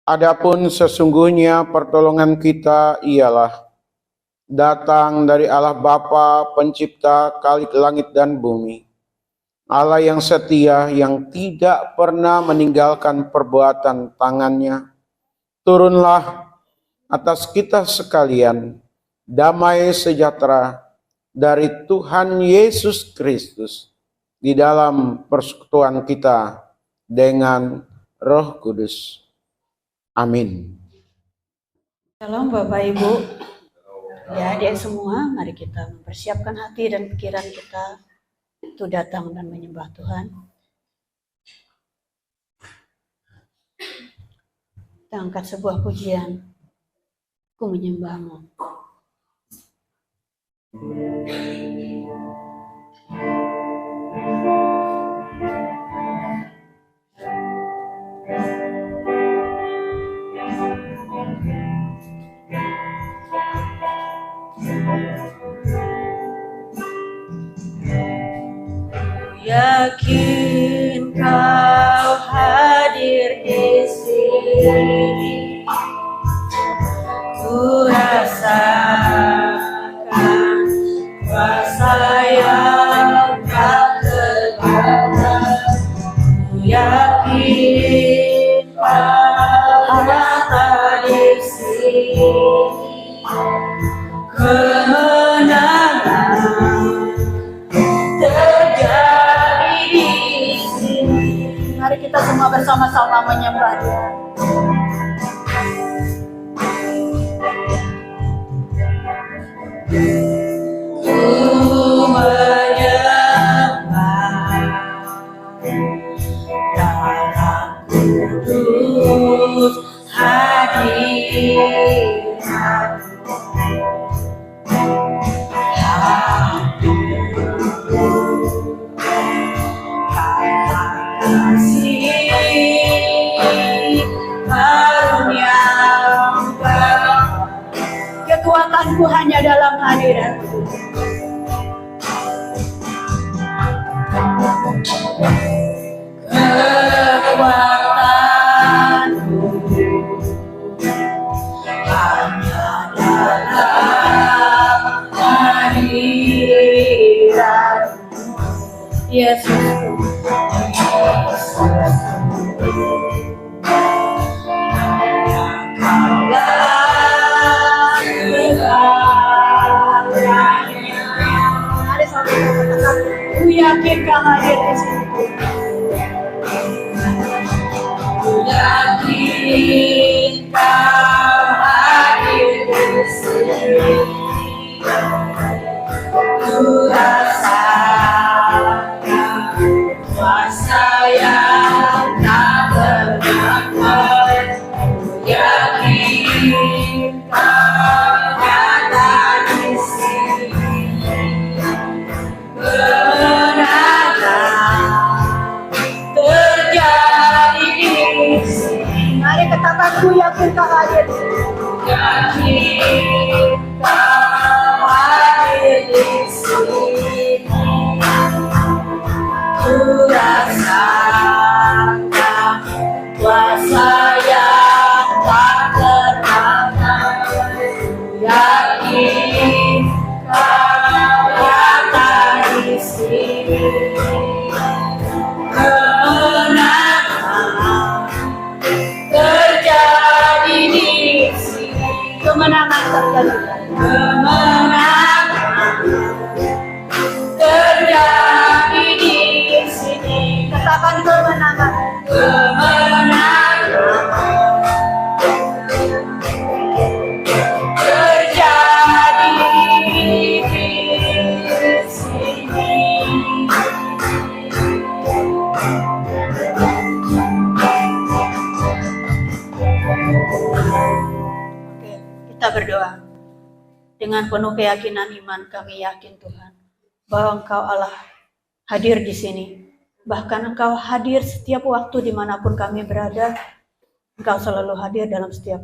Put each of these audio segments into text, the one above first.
Adapun sesungguhnya pertolongan kita ialah datang dari Allah Bapa, Pencipta langit dan bumi. Allah yang setia, yang tidak pernah meninggalkan perbuatan tangannya. Turunlah atas kita sekalian damai sejahtera dari Tuhan Yesus Kristus di dalam persekutuan kita dengan Roh Kudus. Amin. Shalom Bapak Ibu, ya adik semua, mari kita mempersiapkan hati dan pikiran kita untuk datang dan menyembah Tuhan. Kita angkat sebuah pujian, Ku Menyembahmu. Yakin Kau hadir di sini, ku rasakan kuasa yang tak terbatas. Ku yakin Kau ada di sini, kemenangan terjadi di sini. Mari kita semua bersama-sama menyembah Dia. Ku menyembah dalam kudus hadirat-Mu. Kekuatanku hanya dalam hadirat-Mu. Kekuatanku hanya dalam hadirat-Mu. Yesus. Ku yakin Kau hadir di sini. Ku yakin Kau hadir di sini. Ku rasakan kuasa yang tak terbatas. Ku yakin Kau ada di sini. Kemenangan terjadi di sini. Mari katakan, ku yakin Kau hadir. Yakin Kau hadir di sini. Ku rasakan kuasa yang tak terbatas. Yakin Kau ada di sini. Kemenangan terjadi di sini. Kemenangan terjadi. Kemenangan terjadi di sini. Katakan kemenangan. Kemenangan terjadi di sini. Oke, kita berdoa. Dengan penuh keyakinan iman kami yakin Tuhan bahwa Engkau Allah hadir di sini. Bahkan Engkau hadir setiap waktu dimanapun kami berada. Engkau selalu hadir dalam setiap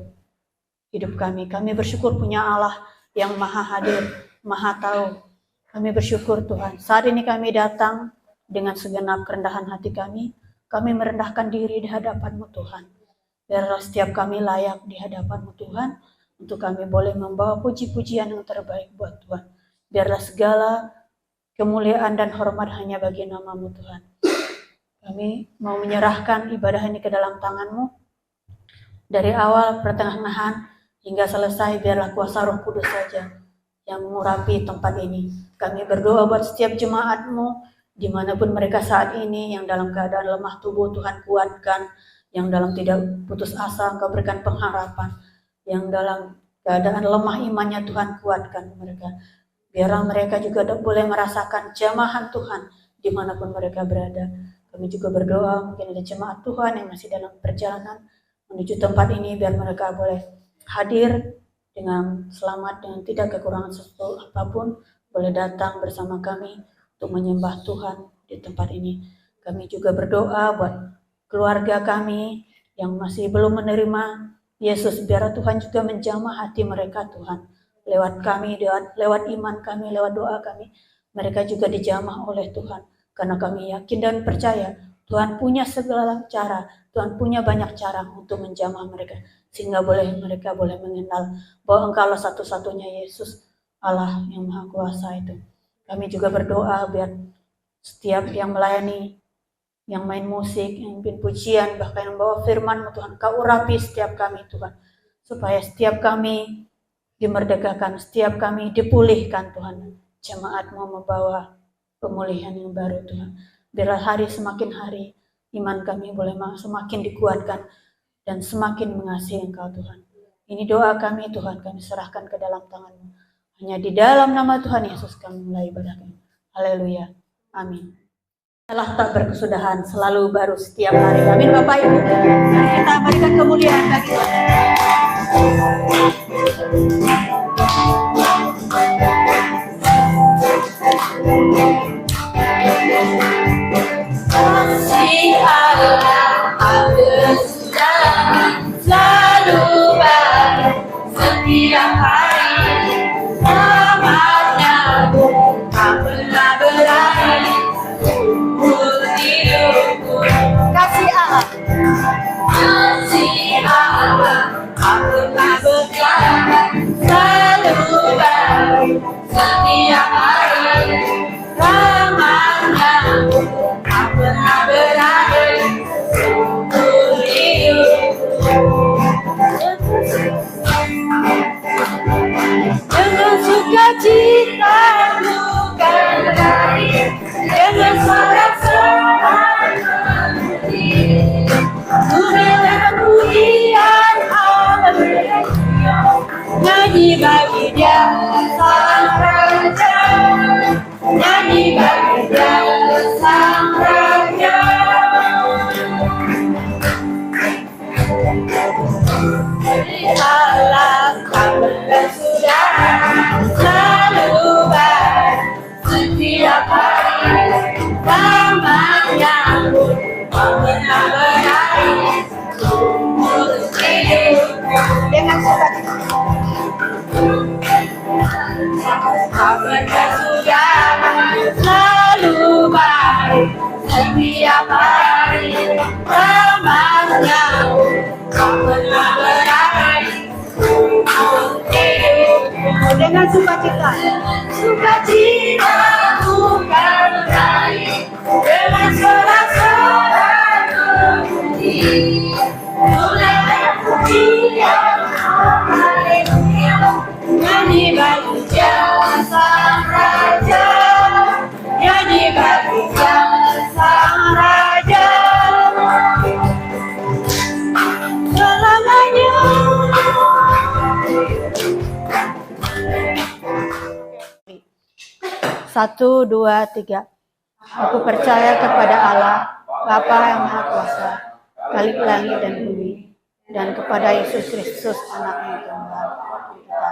hidup kami. Kami bersyukur punya Allah yang maha hadir, maha tahu. Kami bersyukur Tuhan. Saat ini kami datang dengan segenap kerendahan hati kami. Kami merendahkan diri di hadapan-Mu Tuhan. Biarlah setiap kami layak di hadapan-Mu Tuhan, untuk kami boleh membawa puji-pujian yang terbaik buat Tuhan. Biarlah segala kemuliaan dan hormat hanya bagi nama-Mu Tuhan. Kami mau menyerahkan ibadah ini ke dalam tangan-Mu. Dari awal, pertengahan, hingga selesai, biarlah kuasa Roh Kudus saja yang mengurapi tempat ini. Kami berdoa buat setiap jemaat-Mu, dimanapun mereka saat ini, yang dalam keadaan lemah tubuh, Tuhan kuatkan. Yang dalam tidak putus asa, Engkau berikan pengharapan. Yang dalam keadaan lemah imannya, Tuhan kuatkan mereka. Biarlah mereka juga boleh merasakan jamahan Tuhan dimanapun mereka berada. Kami juga berdoa, mungkin ada jemaat Tuhan yang masih dalam perjalanan menuju tempat ini, biar mereka boleh hadir dengan selamat, dengan tidak kekurangan sesuatu apapun, boleh datang bersama kami untuk menyembah Tuhan di tempat ini. Kami juga berdoa buat keluarga kami yang masih belum menerima Yesus, biar Tuhan juga menjamah hati mereka Tuhan. Lewat kami, lewat iman kami, lewat doa kami, mereka juga dijamah oleh Tuhan. Karena kami yakin dan percaya Tuhan punya segala cara, Tuhan punya banyak cara untuk menjamah mereka. Sehingga mereka boleh mengenal bahwa Engkaulah satu-satunya Yesus, Allah yang Maha Kuasa itu. Kami juga berdoa biar setiap yang melayani, yang main musik, yang pimpin pujian, bahkan yang bawa firman-Mu Tuhan, Kau urapi setiap kami Tuhan. Supaya setiap kami dimerdekakan, setiap kami dipulihkan Tuhan. Jemaat-Mu membawa pemulihan yang baru Tuhan. Biarlah hari semakin hari, iman kami boleh semakin dikuatkan dan semakin mengasihi Engkau Tuhan. Ini doa kami Tuhan, kami serahkan ke dalam tangan-Mu. Hanya di dalam nama Tuhan Yesus kami mulai ibadah kami. Haleluya. Amin. Allah tak berkesudahan, selalu baru setiap hari. Amin Bapak Ibu. Mari kita berikan kemuliaan bagi Tuhan. Kasih Allah berkesudahan, selalu baru setiap hari. Rahmat-Nya tak pernah berakhir. Kasih Allah tak pernah berkesudahan, selalu baru setiap hari. Rahmat-Nya tak pernah berakhir untuk hidupku. Dengan sukacita bukan lain, dengan sorak-sorai memuji, mendengar pujian Allah berhadiah, nyanyi bagi Dia sang Raja, nyanyi bagi Dia sang Raja. Allah tak berkesudahan, selalu baru setiap hari. Rahmat-Nya tak pernah berakhir untuk hidupku. Dengan sukacita tak berkesudahan, selalu baru setiap hari. Rahmat-Nya tak pernah berakhir untuk hidupku. Dengan sukacita bukan lain, dengan sorak-sorai memuji, mendengar pujian haleluya, nyanyi bagi Dia sang Raja, nyanyi bagi Dia sang Raja. Selamanya. 1, 2, 3. Aku percaya kepada Allah, Bapa yang Maha Kuasa, Khalik langit dan bumi, dan kepada Yesus Kristus, Anak-Nya Tunggal kita,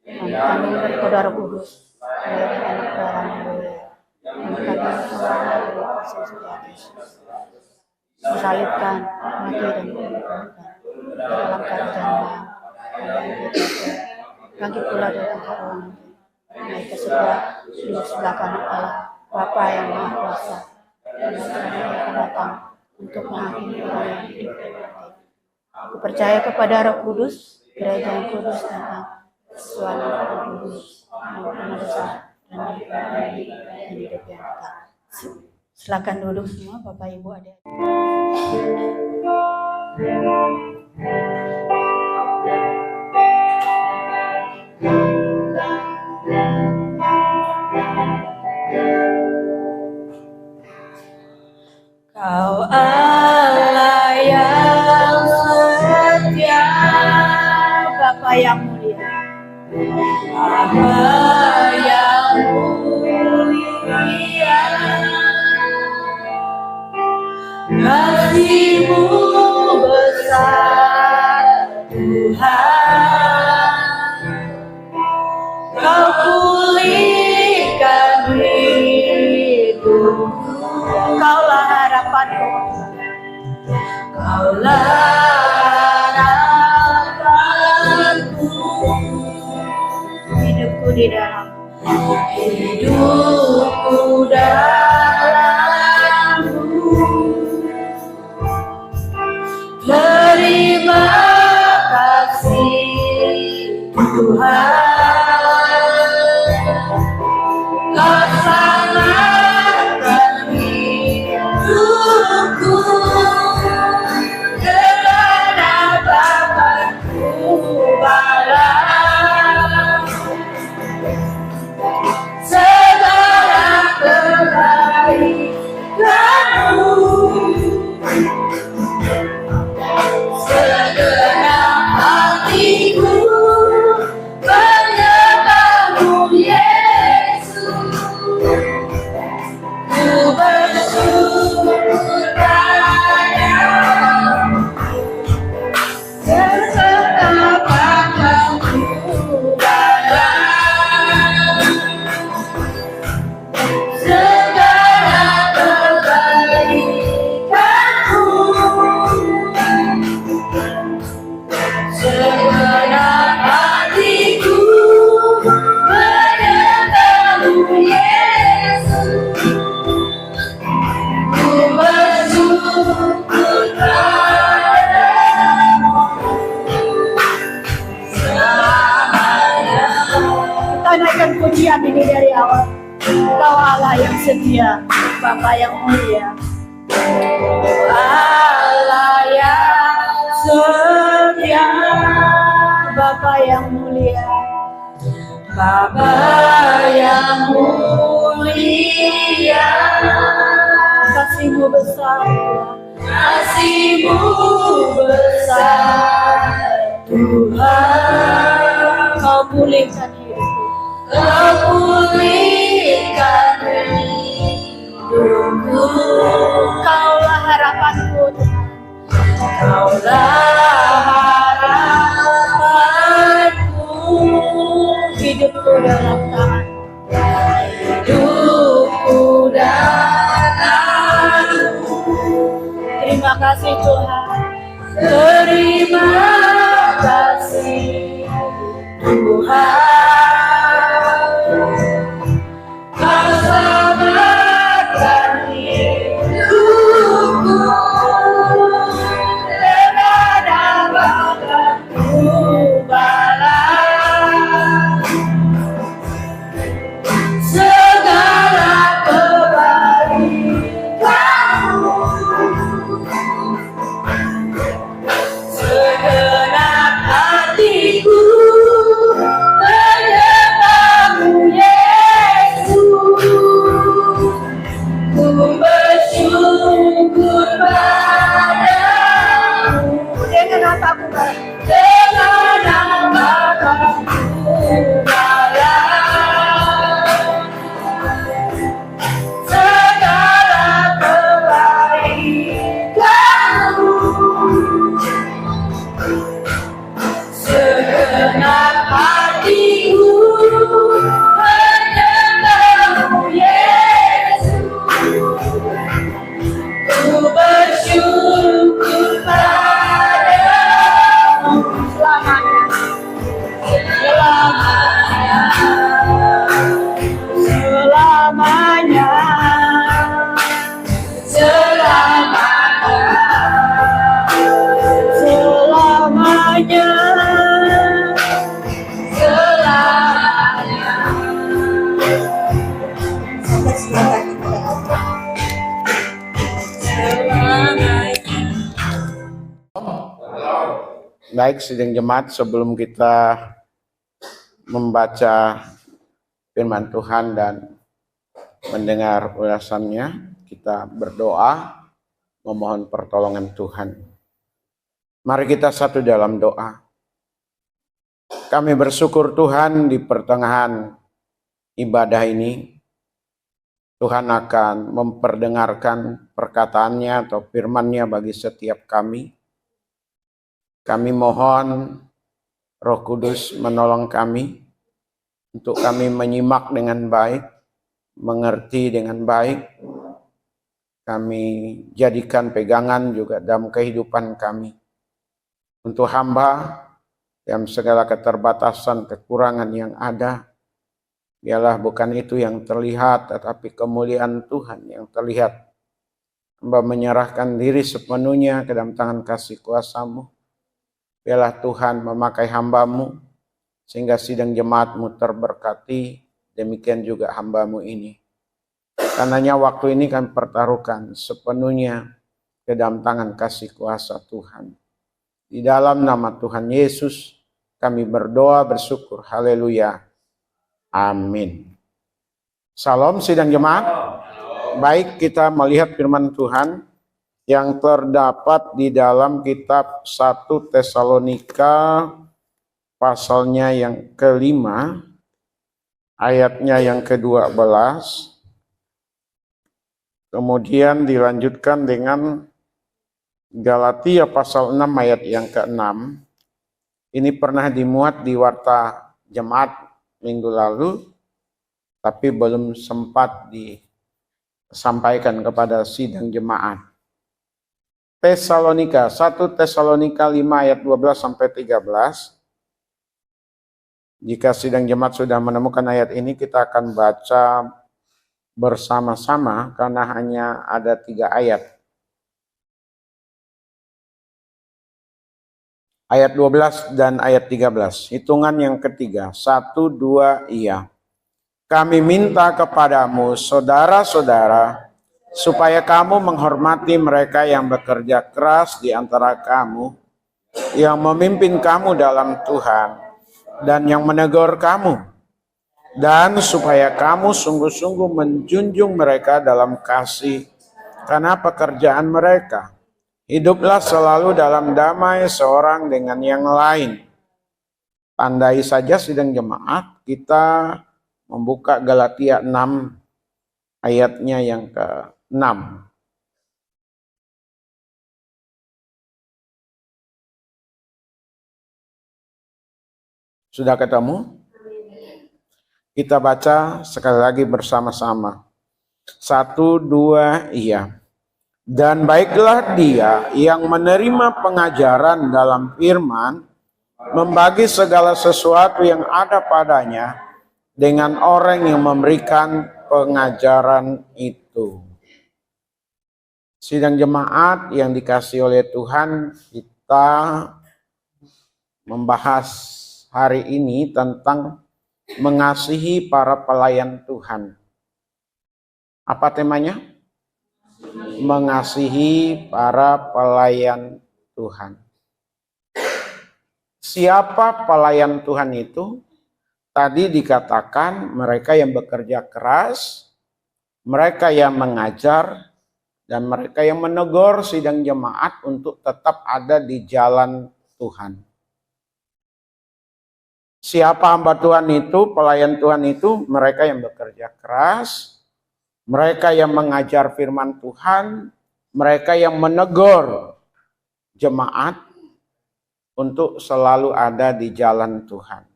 yang kandung dari Roh Kudus, dari anak darah mulia, yang kandung dari Yesus, disalibkan, mati dan dikuburkan dalam kerajaan bangkit pula dari antara orang mati, naik ke surga, duduk sebelah kanan Allah, Bapa yang Maha Kuasa, dan akan datang untuk menghakimi orang yang hidup dan mati. Aku percaya kepada Roh Kudus, gereja yang kudus dan am, suara Roh Kudus, maupun dosa dan hidup yang kekal. Silakan duduk semua, Bapak Ibu Adik. Kau Allah yang setia, Bapa yang mulia, Bapa yang mulia, kasih-Mu besar Tuhan, Kau pulihkan hidupku. Kaulah harapanku, Kaulah harapanku, hidupku di dalam, hidupku dalam-Mu. Terima kasih Tuhan, Kau selamatkan hidupku, kerana Bapa-Ku balas segala kebaikan-Mu. Segenap hatiku menyembah-Mu, Yesus. Ku bersyukur padamu, segenap hatiku balas segala kebaikan-Mu. Segenap hatiku menyembah-Mu, Yesus. Ku bersyukur padamu selamanya. Kita naikkan pujian ini dari awal. Kau Allah yang setia, Bapa yang mulia, Allah yang setia, Bapa yang mulia, Bapa yang mulia, kasih-Mu besar, kasih-Mu besar Tuhan. Kau pulihkan hidupku, Kau pulihkan hidupku. Kaulah harapanku Tuhan, Kaulah harapanku, hidupku dalam tangan, hidupku dalam-Mu. Terima kasih Tuhan, terima kasih Tuhan. Kau selamatkan hidupku, kerana Bapa-Ku balas segala kebaikan-Mu. Segenap hatiku menyembah-Mu, Yesus. Ku bersyukur padamu dengan Bapa-Ku balas segala kebaikan-Mu. Segenap hatiku menyembah-Mu, Yesus. Ku bersyukur padamu selamanya, selamanya, selamanya, selamanya, Baik, sidang jemaat, sebelum kita membaca firman Tuhan dan mendengar ulasannya, kita berdoa memohon pertolongan Tuhan. Mari kita satu dalam doa. Kami bersyukur Tuhan di pertengahan ibadah ini, Tuhan akan memperdengarkan perkataannya atau firman-Nya bagi setiap kami. Kami mohon Roh Kudus menolong kami untuk kami menyimak dengan baik, mengerti dengan baik. Kami jadikan pegangan juga dalam kehidupan kami. Untuk hamba yang segala keterbatasan, kekurangan yang ada, biarlah bukan itu yang terlihat, tetapi kemuliaan Tuhan yang terlihat. Hamba menyerahkan diri sepenuhnya ke dalam tangan kasih kuasa-Mu. Biarlah Tuhan memakai hamba-Mu, sehingga sidang jemaat-Mu terberkati, demikian juga hamba-Mu ini. Karenanya waktu ini kami pertaruhkan sepenuhnya ke dalam tangan kasih kuasa Tuhan. Di dalam nama Tuhan Yesus, kami berdoa bersyukur. Haleluya. Amin. Salam sidang jemaat. Baik, kita melihat firman Tuhan yang terdapat di dalam kitab 1 Tesalonika pasalnya yang kelima, ayatnya yang ke-12. Kemudian dilanjutkan dengan Galatia pasal 6 ayat yang ke-6. Ini pernah dimuat di warta jemaat minggu lalu, tapi belum sempat disampaikan kepada sidang jemaat. Tesalonika, 1 Tesalonika 5 ayat 12 sampai 13. Jika sidang jemaat sudah menemukan ayat ini, kita akan baca bersama-sama karena hanya ada 3 ayat. Ayat 12 dan ayat 13. Hitungan yang ketiga. 1, 2, iya. Kami minta kepadamu, saudara-saudara, supaya kamu menghormati mereka yang bekerja keras di antara kamu, yang memimpin kamu dalam Tuhan, dan yang menegur kamu. Dan supaya kamu sungguh-sungguh menjunjung mereka dalam kasih, karena pekerjaan mereka. Hiduplah selalu dalam damai seorang dengan yang lain. Tandai saja sidang jemaat, kita membuka Galatia 6 ayatnya yang ke-6. Sudah ketemu? Kita baca sekali lagi bersama-sama. 1, 2, iya. Dan baiklah dia yang menerima pengajaran dalam firman, membagi segala sesuatu yang ada padanya dengan orang yang memberikan pengajaran itu. Sidang jemaat yang dikasihi oleh Tuhan, kita membahas hari ini tentang mengasihi para pelayan Tuhan. Apa temanya? Mengasihi para pelayan Tuhan. Siapa pelayan Tuhan itu? Tadi dikatakan mereka yang bekerja keras, mereka yang mengajar, dan mereka yang menegur sidang jemaat untuk tetap ada di jalan Tuhan. Siapa hamba Tuhan itu, pelayan Tuhan itu? Mereka yang bekerja keras, mereka yang mengajar firman Tuhan, mereka yang menegur jemaat untuk selalu ada di jalan Tuhan.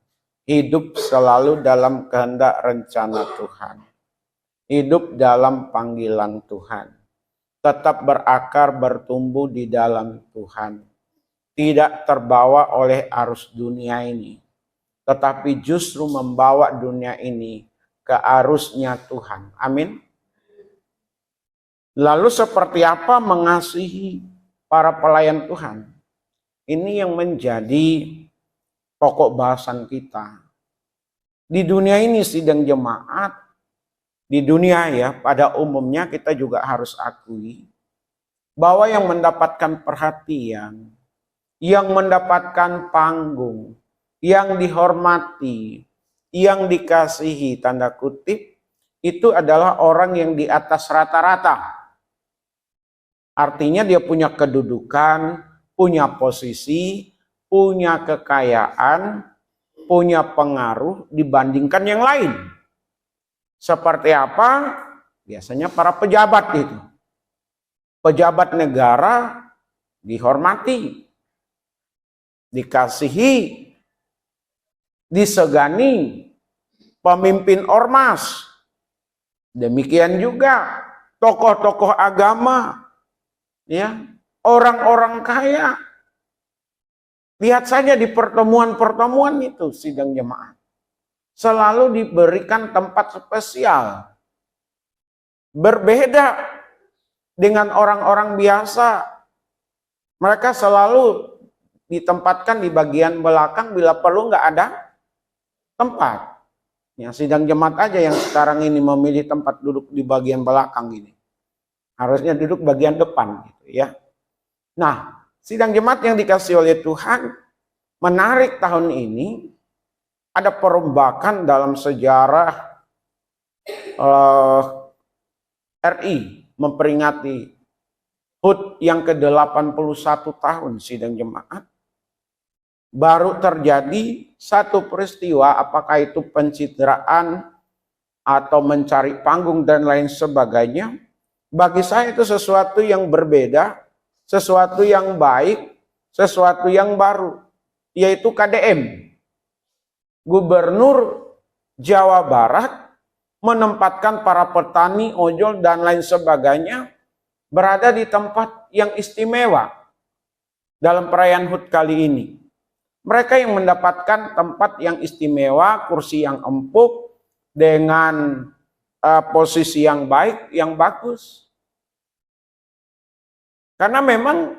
Hidup selalu dalam kehendak rencana Tuhan. Hidup dalam panggilan Tuhan. Tetap berakar, bertumbuh di dalam Tuhan. Tidak terbawa oleh arus dunia ini, tetapi justru membawa dunia ini ke arusnya Tuhan. Amin. Lalu seperti apa mengasihi para pelayan Tuhan? Ini yang menjadi pokok bahasan kita. Di dunia ini sidang jemaat, di dunia ya pada umumnya kita juga harus akui bahwa yang mendapatkan perhatian, yang mendapatkan panggung, yang dihormati, yang dikasihi, tanda kutip, itu adalah orang yang di atas rata-rata. Artinya dia punya kedudukan, punya posisi, punya kekayaan, punya pengaruh dibandingkan yang lain. Seperti apa? Biasanya para pejabat itu. Pejabat negara dihormati, dikasihi, disegani. Pemimpin ormas, demikian juga tokoh-tokoh agama, ya, orang-orang kaya. Lihat saja di pertemuan-pertemuan itu sidang jemaat, selalu diberikan tempat spesial. Berbeda dengan orang-orang biasa, mereka selalu ditempatkan di bagian belakang bila perlu nggak ada tempat. Ya, sidang jemaat aja yang sekarang ini memilih tempat duduk di bagian belakang ini. Harusnya duduk bagian depan gitu ya. Nah, sidang jemaat yang dikasih oleh Tuhan, menarik tahun ini ada perombakan dalam sejarah RI memperingati HUT yang ke-81 tahun sidang jemaat. Baru terjadi satu peristiwa, apakah itu pencitraan atau mencari panggung dan lain sebagainya. Bagi saya itu sesuatu yang berbeda, sesuatu yang baik, sesuatu yang baru, yaitu KDM. Gubernur Jawa Barat menempatkan para petani, ojol, dan lain sebagainya berada di tempat yang istimewa dalam perayaan HUT kali ini. Mereka yang mendapatkan tempat yang istimewa, kursi yang empuk, dengan posisi yang baik, yang bagus. Karena memang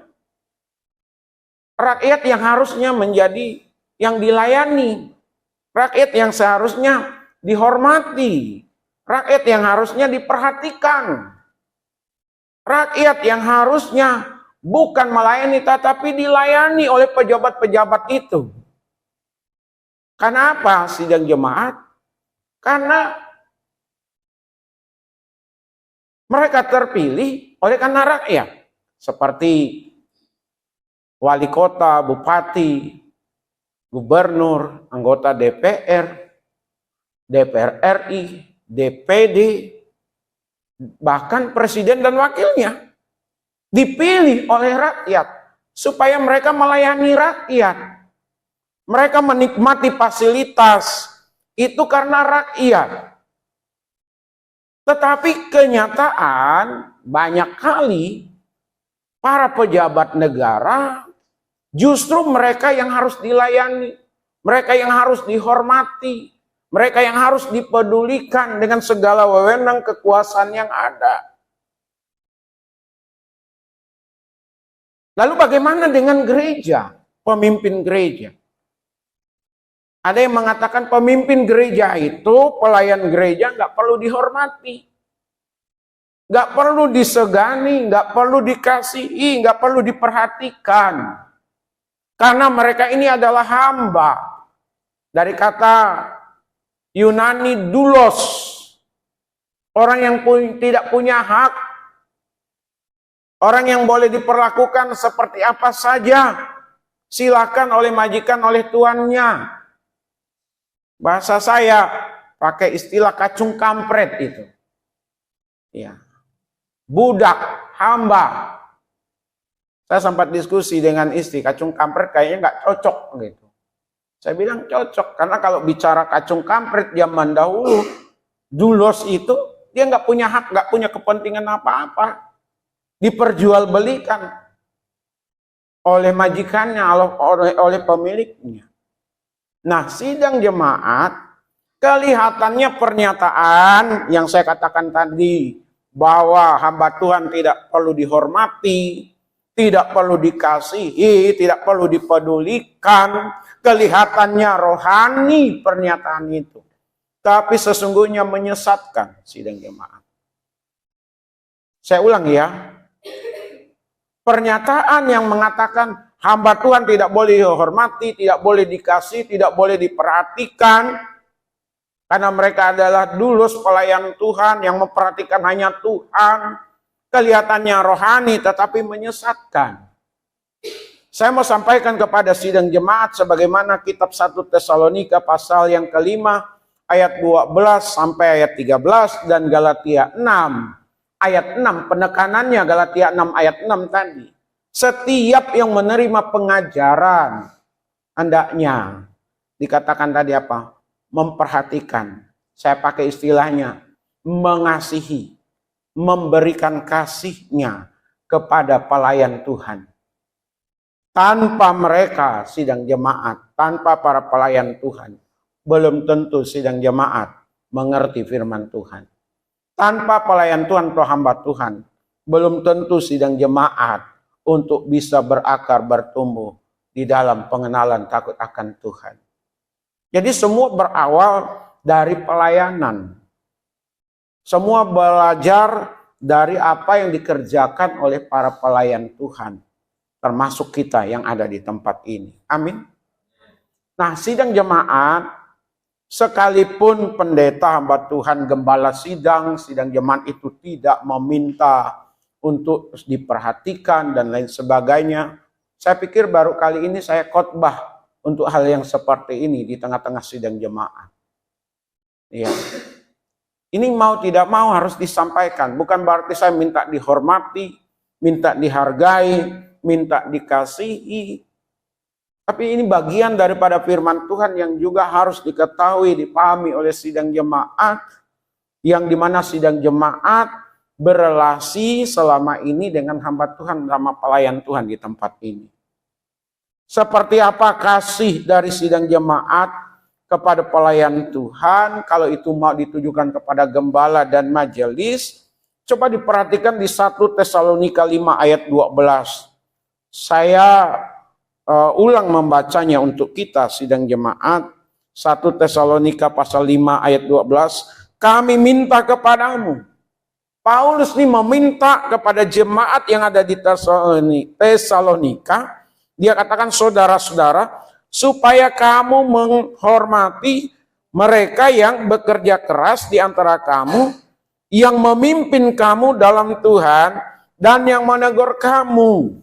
rakyat yang harusnya menjadi yang dilayani, rakyat yang seharusnya dihormati, rakyat yang harusnya diperhatikan, rakyat yang harusnya bukan melayani tetapi dilayani oleh pejabat-pejabat itu. Kenapa sidang jemaat? Karena mereka terpilih oleh karena rakyat. Seperti wali kota, bupati, gubernur, anggota DPR, DPR RI, DPD, bahkan presiden dan wakilnya dipilih oleh rakyat supaya mereka melayani rakyat. Mereka menikmati fasilitas itu karena rakyat. Tetapi kenyataan banyak kali para pejabat negara justru mereka yang harus dilayani, mereka yang harus dihormati, mereka yang harus dipedulikan dengan segala wewenang kekuasaan yang ada. Lalu bagaimana dengan gereja, pemimpin gereja? Ada yang mengatakan pemimpin gereja itu, pelayan gereja nggak perlu dihormati, nggak perlu disegani, nggak perlu dikasihi, nggak perlu diperhatikan. Karena mereka ini adalah hamba. Dari kata Yunani doulos, orang yang tidak punya hak, orang yang boleh diperlakukan seperti apa saja, silakan oleh majikan, oleh tuannya. Bahasa saya pakai istilah kacung kampret itu. Ya. Budak, hamba. Saya sempat diskusi dengan istri, kacung kampret kayaknya nggak cocok gitu. Saya bilang cocok, karena kalau bicara kacung kampret zaman dahulu, doulos itu, dia nggak punya hak, nggak punya kepentingan apa-apa. Diperjualbelikan oleh majikannya, oleh pemiliknya. Nah, sidang jemaat, kelihatannya pernyataan yang saya katakan tadi, bahwa hamba Tuhan tidak perlu dihormati, tidak perlu dikasihi, tidak perlu dipedulikan, kelihatannya rohani pernyataan itu. Tapi sesungguhnya menyesatkan sidang jemaat. Saya ulang ya, pernyataan yang mengatakan Hamba Tuhan tidak boleh dihormati, tidak boleh dikasih, tidak boleh diperhatikan. Karena mereka adalah dulus pelayan Tuhan yang memperhatikan hanya Tuhan. Kelihatannya rohani tetapi menyesatkan. Saya mau sampaikan kepada sidang jemaat sebagaimana kitab 1 Tesalonika pasal yang kelima ayat 12 sampai ayat 13 dan Galatia 6 ayat 6. Penekanannya Galatia 6 ayat 6 tadi. Setiap yang menerima pengajaran, hendaknya dikatakan tadi apa? Memperhatikan. Saya pakai istilahnya, mengasihi, memberikan kasihnya kepada pelayan Tuhan. Tanpa mereka sidang jemaat, tanpa para pelayan Tuhan, belum tentu sidang jemaat mengerti firman Tuhan. Tanpa pelayan Tuhan atau hamba Tuhan, belum tentu sidang jemaat untuk bisa berakar, bertumbuh di dalam pengenalan takut akan Tuhan. Jadi semua berawal dari pelayanan. Semua belajar dari apa yang dikerjakan oleh para pelayan Tuhan. Termasuk kita yang ada di tempat ini. Amin. Nah, sidang jemaat, sekalipun pendeta hamba Tuhan, gembala sidang jemaat itu tidak meminta untuk diperhatikan dan lain sebagainya. Saya pikir baru kali ini saya khotbah untuk hal yang seperti ini di tengah-tengah sidang jemaat. Ya. Ini mau tidak mau harus disampaikan. Bukan berarti saya minta dihormati, minta dihargai, minta dikasihi. Tapi ini bagian daripada firman Tuhan yang juga harus diketahui, dipahami oleh sidang jemaat. Yang dimana sidang jemaat berelasi selama ini dengan hamba Tuhan, sama pelayan Tuhan di tempat ini. Seperti apa kasih dari sidang jemaat kepada pelayan Tuhan, kalau itu mau ditujukan kepada gembala dan majelis, coba diperhatikan di 1 Tesalonika 5 ayat 12. Saya ulang membacanya untuk kita sidang jemaat. 1 Tesalonika pasal 5 ayat 12. Kami minta kepadamu. Paulus ini meminta kepada jemaat yang ada di Tesalonika. Dia katakan, saudara-saudara, supaya kamu menghormati mereka yang bekerja keras di antara kamu, yang memimpin kamu dalam Tuhan, dan yang menegur kamu.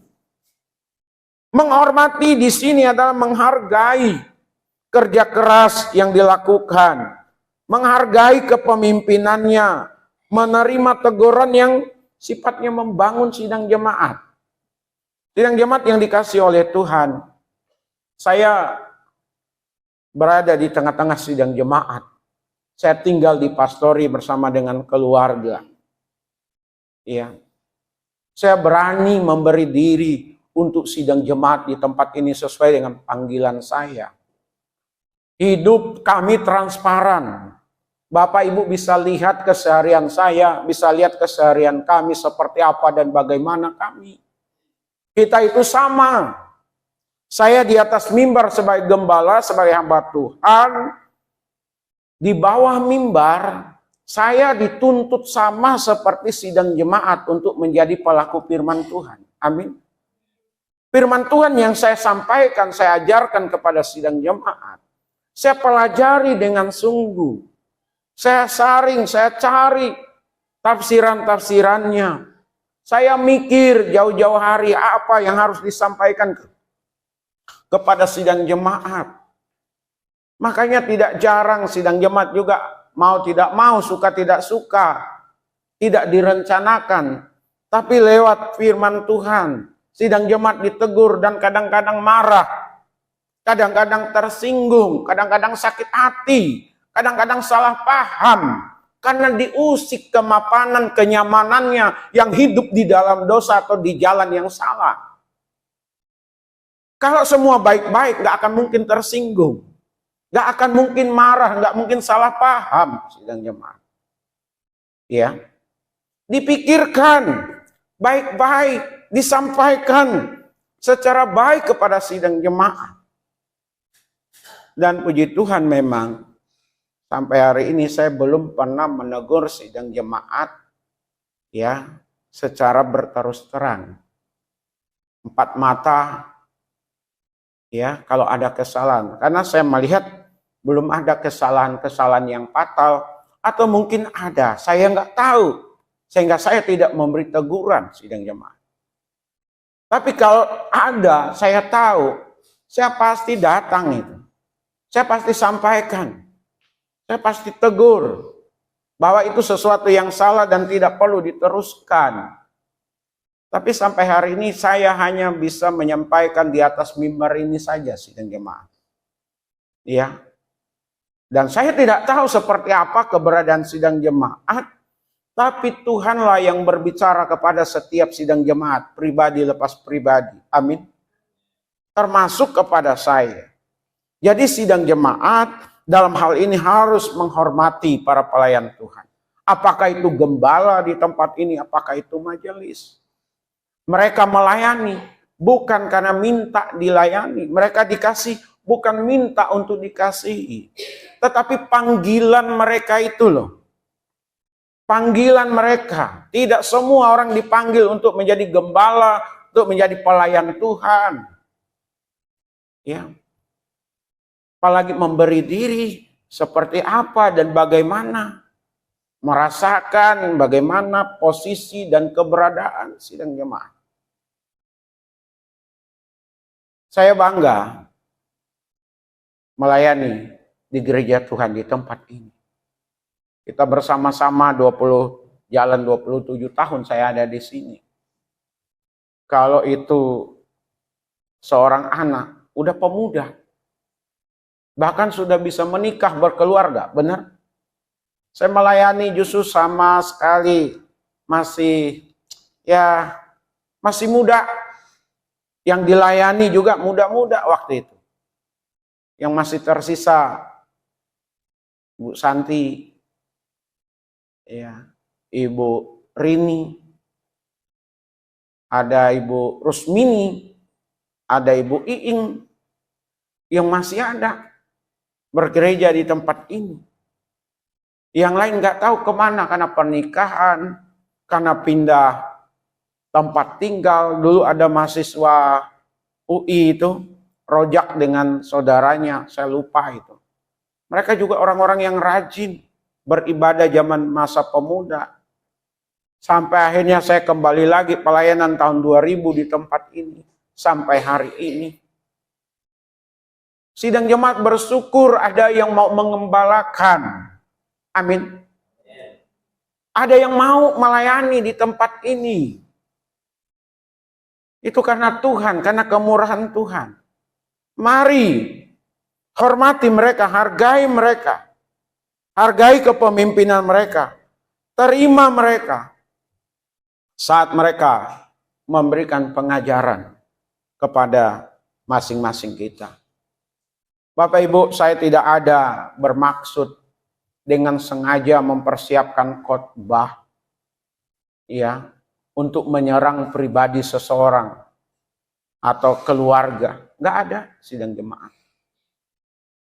Menghormati di sini adalah menghargai kerja keras yang dilakukan, menghargai kepemimpinannya, menerima teguran yang sifatnya membangun sidang jemaat. Sidang jemaat yang dikasih oleh Tuhan. Saya berada di tengah-tengah sidang jemaat. Saya tinggal di pastori bersama dengan keluarga. Ya. Saya berani memberi diri untuk sidang jemaat di tempat ini sesuai dengan panggilan saya. Hidup kami transparan. Bapak Ibu bisa lihat keseharian saya, bisa lihat keseharian kami seperti apa dan bagaimana kami. Kita itu sama. Saya di atas mimbar sebagai gembala, sebagai hamba Tuhan. Di bawah mimbar, saya dituntut sama seperti sidang jemaat untuk menjadi pelaku firman Tuhan. Amin. Firman Tuhan yang saya sampaikan, saya ajarkan kepada sidang jemaat. Saya pelajari dengan sungguh. Saya saring, saya cari tafsiran-tafsirannya. Saya mikir jauh-jauh hari apa yang harus disampaikan kepada sidang jemaat. Makanya tidak jarang sidang jemaat juga mau tidak mau, suka tidak suka, tidak direncanakan. Tapi lewat firman Tuhan, sidang jemaat ditegur dan kadang-kadang marah. Kadang-kadang tersinggung, kadang-kadang sakit hati. Kadang-kadang salah paham karena diusik kemapanan, kenyamanannya yang hidup di dalam dosa atau di jalan yang salah. Kalau semua baik-baik, nggak akan mungkin tersinggung, nggak akan mungkin marah, nggak mungkin salah paham sidang jemaat. Ya, dipikirkan baik-baik, disampaikan secara baik kepada sidang jemaat. Dan puji Tuhan memang sampai hari ini saya belum pernah menegur sidang jemaat ya secara berterus terang. Empat mata Ya, kalau ada kesalahan. Karena saya melihat belum ada kesalahan-kesalahan yang fatal. Atau mungkin ada, saya nggak tahu. Sehingga saya tidak memberi teguran sidang jemaat. Tapi kalau ada, saya tahu, saya pasti datang itu. Saya pasti sampaikan. Saya pasti tegur. Bahwa itu sesuatu yang salah dan tidak perlu diteruskan. Tapi sampai hari ini saya hanya bisa menyampaikan di atas mimbar ini saja sidang jemaat. Ya. Dan saya tidak tahu seperti apa keberadaan sidang jemaat. Tapi Tuhanlah yang berbicara kepada setiap sidang jemaat. Pribadi lepas pribadi. Amin. Termasuk kepada saya. Jadi sidang jemaat dalam hal ini harus menghormati para pelayan Tuhan. Apakah itu gembala di tempat ini, apakah itu majelis. Mereka melayani bukan karena minta dilayani. Mereka dikasih bukan minta untuk dikasihi. Tetapi panggilan mereka itu loh. Panggilan mereka. Tidak semua orang dipanggil untuk menjadi gembala, untuk menjadi pelayan Tuhan. Ya. Apalagi memberi diri seperti apa dan bagaimana. Merasakan bagaimana posisi dan keberadaan sidang jemaat. Saya bangga melayani di gereja Tuhan di tempat ini. Kita bersama-sama 27 tahun saya ada di sini. Kalau itu seorang anak, udah pemuda. Bahkan sudah bisa menikah berkeluarga, benar? Saya melayani justru sama sekali masih muda. Yang dilayani juga muda-muda waktu itu. Yang masih tersisa Bu Santi, ya, Ibu Rini, ada Ibu Rusmini, ada Ibu Iing yang masih ada bergereja di tempat ini. Yang lain nggak tahu kemana karena pernikahan, karena pindah tempat tinggal. Dulu ada mahasiswa UI itu, rojak dengan saudaranya, saya lupa itu. Mereka juga orang-orang yang rajin beribadah zaman masa pemuda. Sampai akhirnya saya kembali lagi pelayanan tahun 2000 di tempat ini. Sampai hari ini. Sidang jemaat bersyukur ada yang mau mengembalakan. Amin. Ada yang mau melayani di tempat ini. Itu karena Tuhan, karena kemurahan Tuhan. Mari hormati mereka, hargai mereka. Hargai kepemimpinan mereka. Terima mereka. Saat mereka memberikan pengajaran kepada masing-masing kita. Bapak Ibu, saya tidak ada bermaksud dengan sengaja mempersiapkan khotbah ya untuk menyerang pribadi seseorang atau keluarga. Nggak ada sidang jemaat.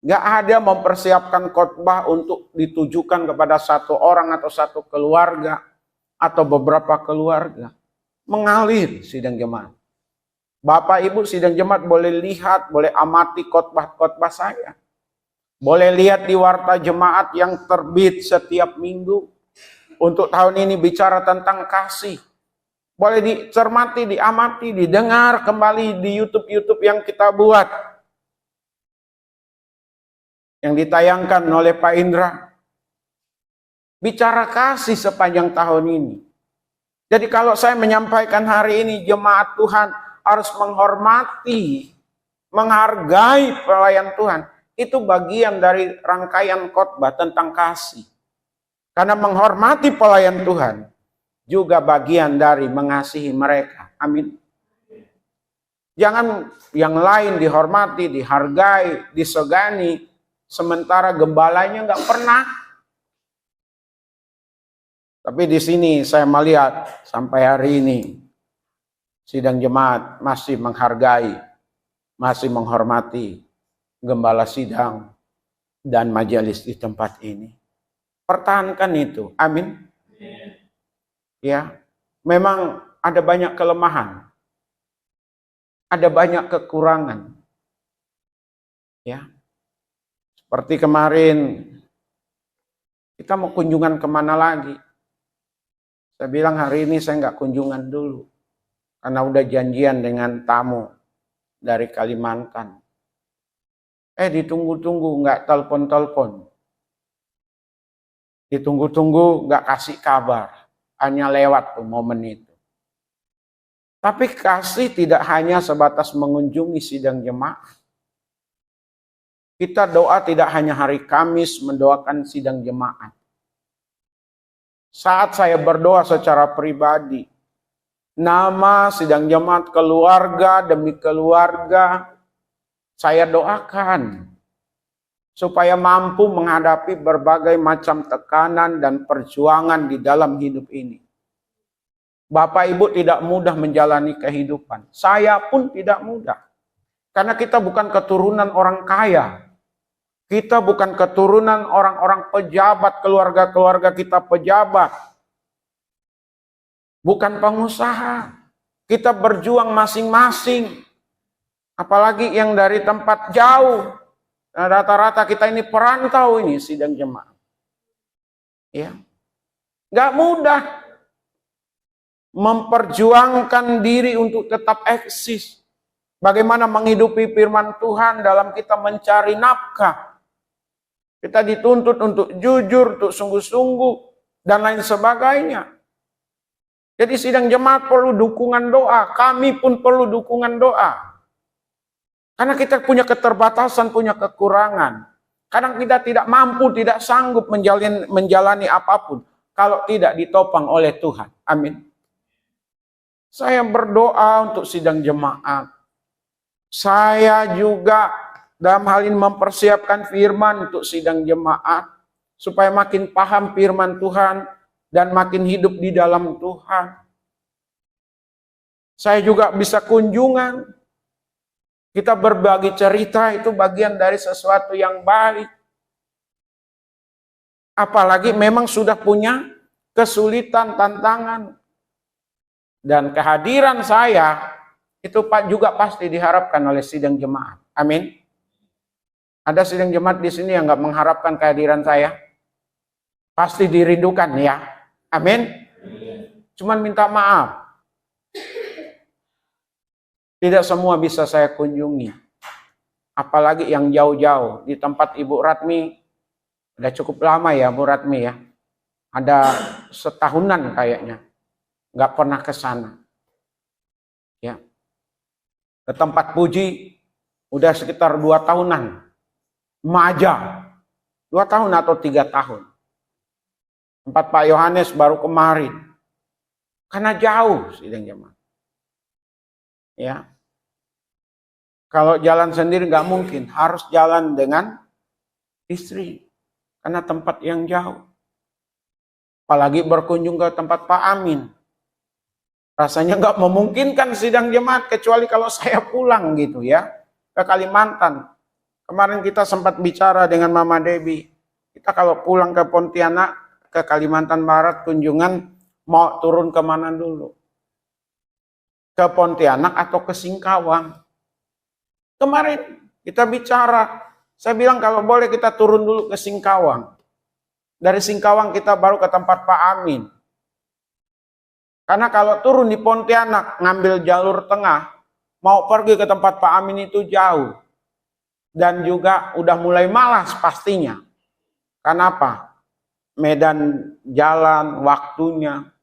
Nggak ada mempersiapkan khotbah untuk ditujukan kepada satu orang atau satu keluarga atau beberapa keluarga. Mengalir sidang jemaat. Bapak Ibu sidang jemaat boleh lihat, boleh amati khotbah-khotbah saya. Boleh lihat di warta jemaat yang terbit setiap minggu. Untuk tahun ini bicara tentang kasih. Boleh dicermati, diamati, didengar kembali di YouTube yang kita buat. Yang ditayangkan oleh Pak Indra. Bicara kasih sepanjang tahun ini. Jadi kalau saya menyampaikan hari ini, jemaat Tuhan harus menghormati, menghargai pelayan Tuhan. Itu bagian dari rangkaian khotbah tentang kasih. Karena menghormati pelayan Tuhan juga bagian dari mengasihi mereka. Amin. Jangan yang lain dihormati, dihargai, disegani, sementara gembalanya nggak pernah. Tapi di sini saya melihat sampai hari ini sidang jemaat masih menghargai, masih menghormati gembala sidang dan majelis di tempat ini. Pertahankan itu. Amin. Ya, memang ada banyak kelemahan. Ada banyak kekurangan. Ya, seperti kemarin kita mau kunjungan kemana lagi? Saya bilang hari ini saya nggak kunjungan dulu karena udah janjian dengan tamu dari Kalimantan. Ditunggu-tunggu nggak telepon-telepon, ditunggu-tunggu nggak kasih kabar, hanya lewat tuh momen itu. Tapi kasih tidak hanya sebatas mengunjungi sidang jemaat. Kita doa tidak hanya hari Kamis mendoakan sidang jemaat. Saat saya berdoa secara pribadi, nama sidang jemaat keluarga demi keluarga, saya doakan supaya mampu menghadapi berbagai macam tekanan dan perjuangan di dalam hidup ini. Bapak Ibu tidak mudah menjalani kehidupan. Saya pun tidak mudah. Karena kita bukan keturunan orang kaya. Kita bukan keturunan orang-orang pejabat, keluarga-keluarga kita pejabat. Bukan pengusaha. Kita berjuang masing-masing. Apalagi yang dari tempat jauh. Rata-rata kita ini perantau ini sidang jemaat. Ya. Gak mudah memperjuangkan diri untuk tetap eksis. Bagaimana menghidupi firman Tuhan dalam kita mencari nafkah. Kita dituntut untuk jujur, untuk sungguh-sungguh, dan lain sebagainya. Jadi sidang jemaat perlu dukungan doa. Kami pun perlu dukungan doa. Karena kita punya keterbatasan, punya kekurangan. Kadang kita tidak mampu, tidak sanggup menjalani apapun kalau tidak ditopang oleh Tuhan. Amin. Saya berdoa untuk sidang jemaat. Saya juga dalam hal ini mempersiapkan firman untuk sidang jemaat. Supaya makin paham firman Tuhan dan makin hidup di dalam Tuhan. Saya juga bisa kunjungan. Kita berbagi cerita itu bagian dari sesuatu yang baik. Apalagi memang sudah punya kesulitan, tantangan. Dan kehadiran saya itu juga pasti diharapkan oleh sidang jemaat. Amin. Ada sidang jemaat di sini yang nggak mengharapkan kehadiran saya? Pasti dirindukan ya. Amin. Cuman minta maaf. Tidak semua bisa saya kunjungi. Apalagi yang jauh-jauh. Di tempat Ibu Ratmi, udah cukup lama ya Bu Ratmi ya. Ada setahunan kayaknya. Nggak pernah ke sana. Ya. Ke tempat Puji, udah sekitar 2 tahunan. Maja. 2 tahun atau 3 tahun. Tempat Pak Yohanes baru kemarin. Karena jauh sidang jemaat. Ya. Kalau jalan sendiri nggak mungkin, harus jalan dengan istri. Karena tempat yang jauh. Apalagi berkunjung ke tempat Pak Amin. Rasanya nggak memungkinkan sidang jemaat, kecuali kalau saya pulang gitu ya. Ke Kalimantan. Kemarin kita sempat bicara dengan Mama Debbie. Kita kalau pulang ke Pontianak, ke Kalimantan Barat kunjungan, mau turun kemana dulu? Ke Pontianak atau ke Singkawang? Kemarin kita bicara, saya bilang kalau boleh kita turun dulu ke Singkawang. Dari Singkawang kita baru ke tempat Pak Amin. Karena kalau turun di Pontianak, ngambil jalur tengah, mau pergi ke tempat Pak Amin itu jauh. Dan juga udah mulai malas pastinya. Kenapa? Medan jalan, waktunya.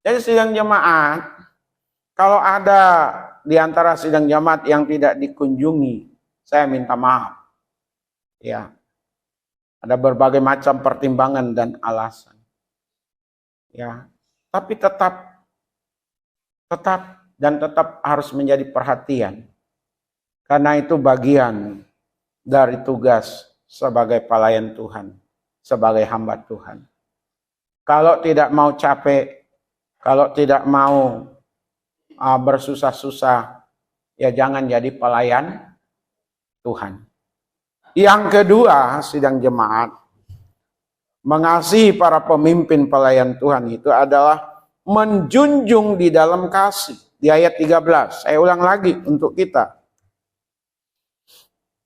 Jadi sidang jemaat, kalau ada di antara sidang jemaat yang tidak dikunjungi, saya minta maaf. Ya. Ada berbagai macam pertimbangan dan alasan. Ya. Tapi tetap harus menjadi perhatian. Karena itu bagian dari tugas sebagai pelayan Tuhan, sebagai hamba Tuhan. Kalau tidak mau capek, kalau tidak mau bersusah-susah, ya jangan jadi pelayan Tuhan. Yang kedua, sidang jemaat, mengasihi para pemimpin pelayan Tuhan itu adalah menjunjung di dalam kasih. Di ayat 13, saya ulang lagi untuk kita.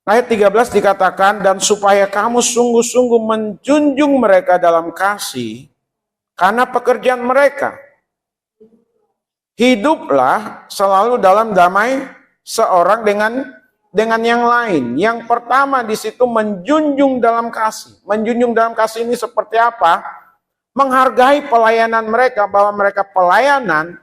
Ayat 13 dikatakan, dan supaya kamu sungguh-sungguh menjunjung mereka dalam kasih, karena pekerjaan mereka. Hiduplah selalu dalam damai seorang dengan yang lain. Yang pertama di situ menjunjung dalam kasih. Menjunjung dalam kasih ini seperti apa? Menghargai pelayanan mereka, bahwa mereka pelayanan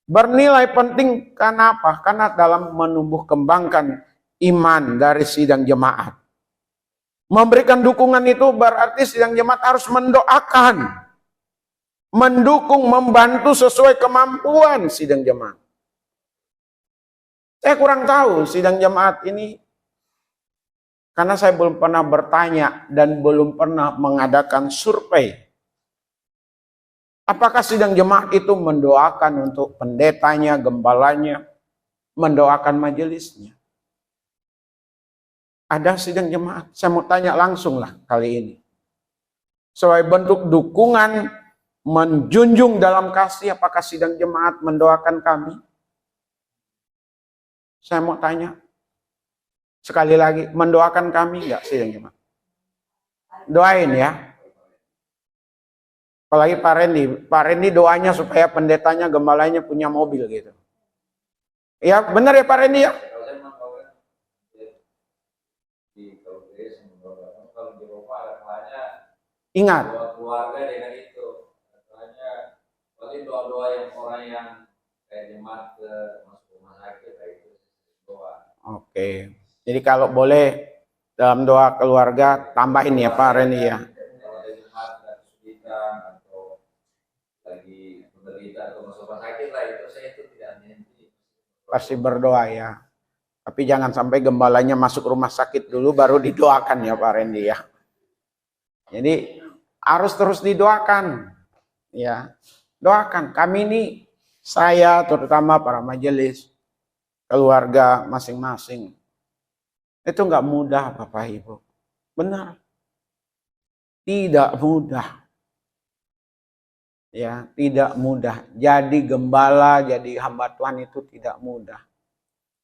bernilai penting. Karena apa? Karena dalam menumbuh kembangkan iman dari sidang jemaat. Memberikan dukungan itu berarti sidang jemaat harus mendoakan, mendukung, membantu sesuai kemampuan sidang jemaat. Saya kurang tahu sidang jemaat ini, karena saya belum pernah bertanya dan belum pernah mengadakan survei. Apakah sidang jemaat itu mendoakan untuk pendetanya, gembalanya, mendoakan majelisnya? Ada sidang jemaat, saya mau tanya langsung lah kali ini. Sebagai bentuk dukungan, menjunjung dalam kasih, apakah sidang jemaat mendoakan kami? Saya mau tanya, sekali lagi, mendoakan kami enggak sidang jemaat? Doain ya. Apalagi Pak Randy doanya supaya pendetanya, gembalanya punya mobil gitu. Ya benar ya Pak Randy ya? Ingat. Doa keluarga dengan itu. Makanya paling doa-doa yang orang yang kayak jemaat ke masuk rumah sakit kayak itu doa. Oke. Jadi kalau boleh dalam doa keluarga tambahin ya Pak Reni ya. Kalau ada jemaat ada kesulitan atau lagi menderita atau masuk rumah sakit lah itu saya itu tidak henti. Pasti berdoa ya. Tapi jangan sampai gembalanya masuk rumah sakit dulu baru didoakan ya Pak Randy ya. Jadi harus terus didoakan. Ya. Doakan. Kami ini, saya terutama para majelis, keluarga masing-masing. Itu enggak mudah Bapak Ibu. Benar. Tidak mudah. Ya, tidak mudah. Jadi gembala, jadi hamba Tuhan itu tidak mudah.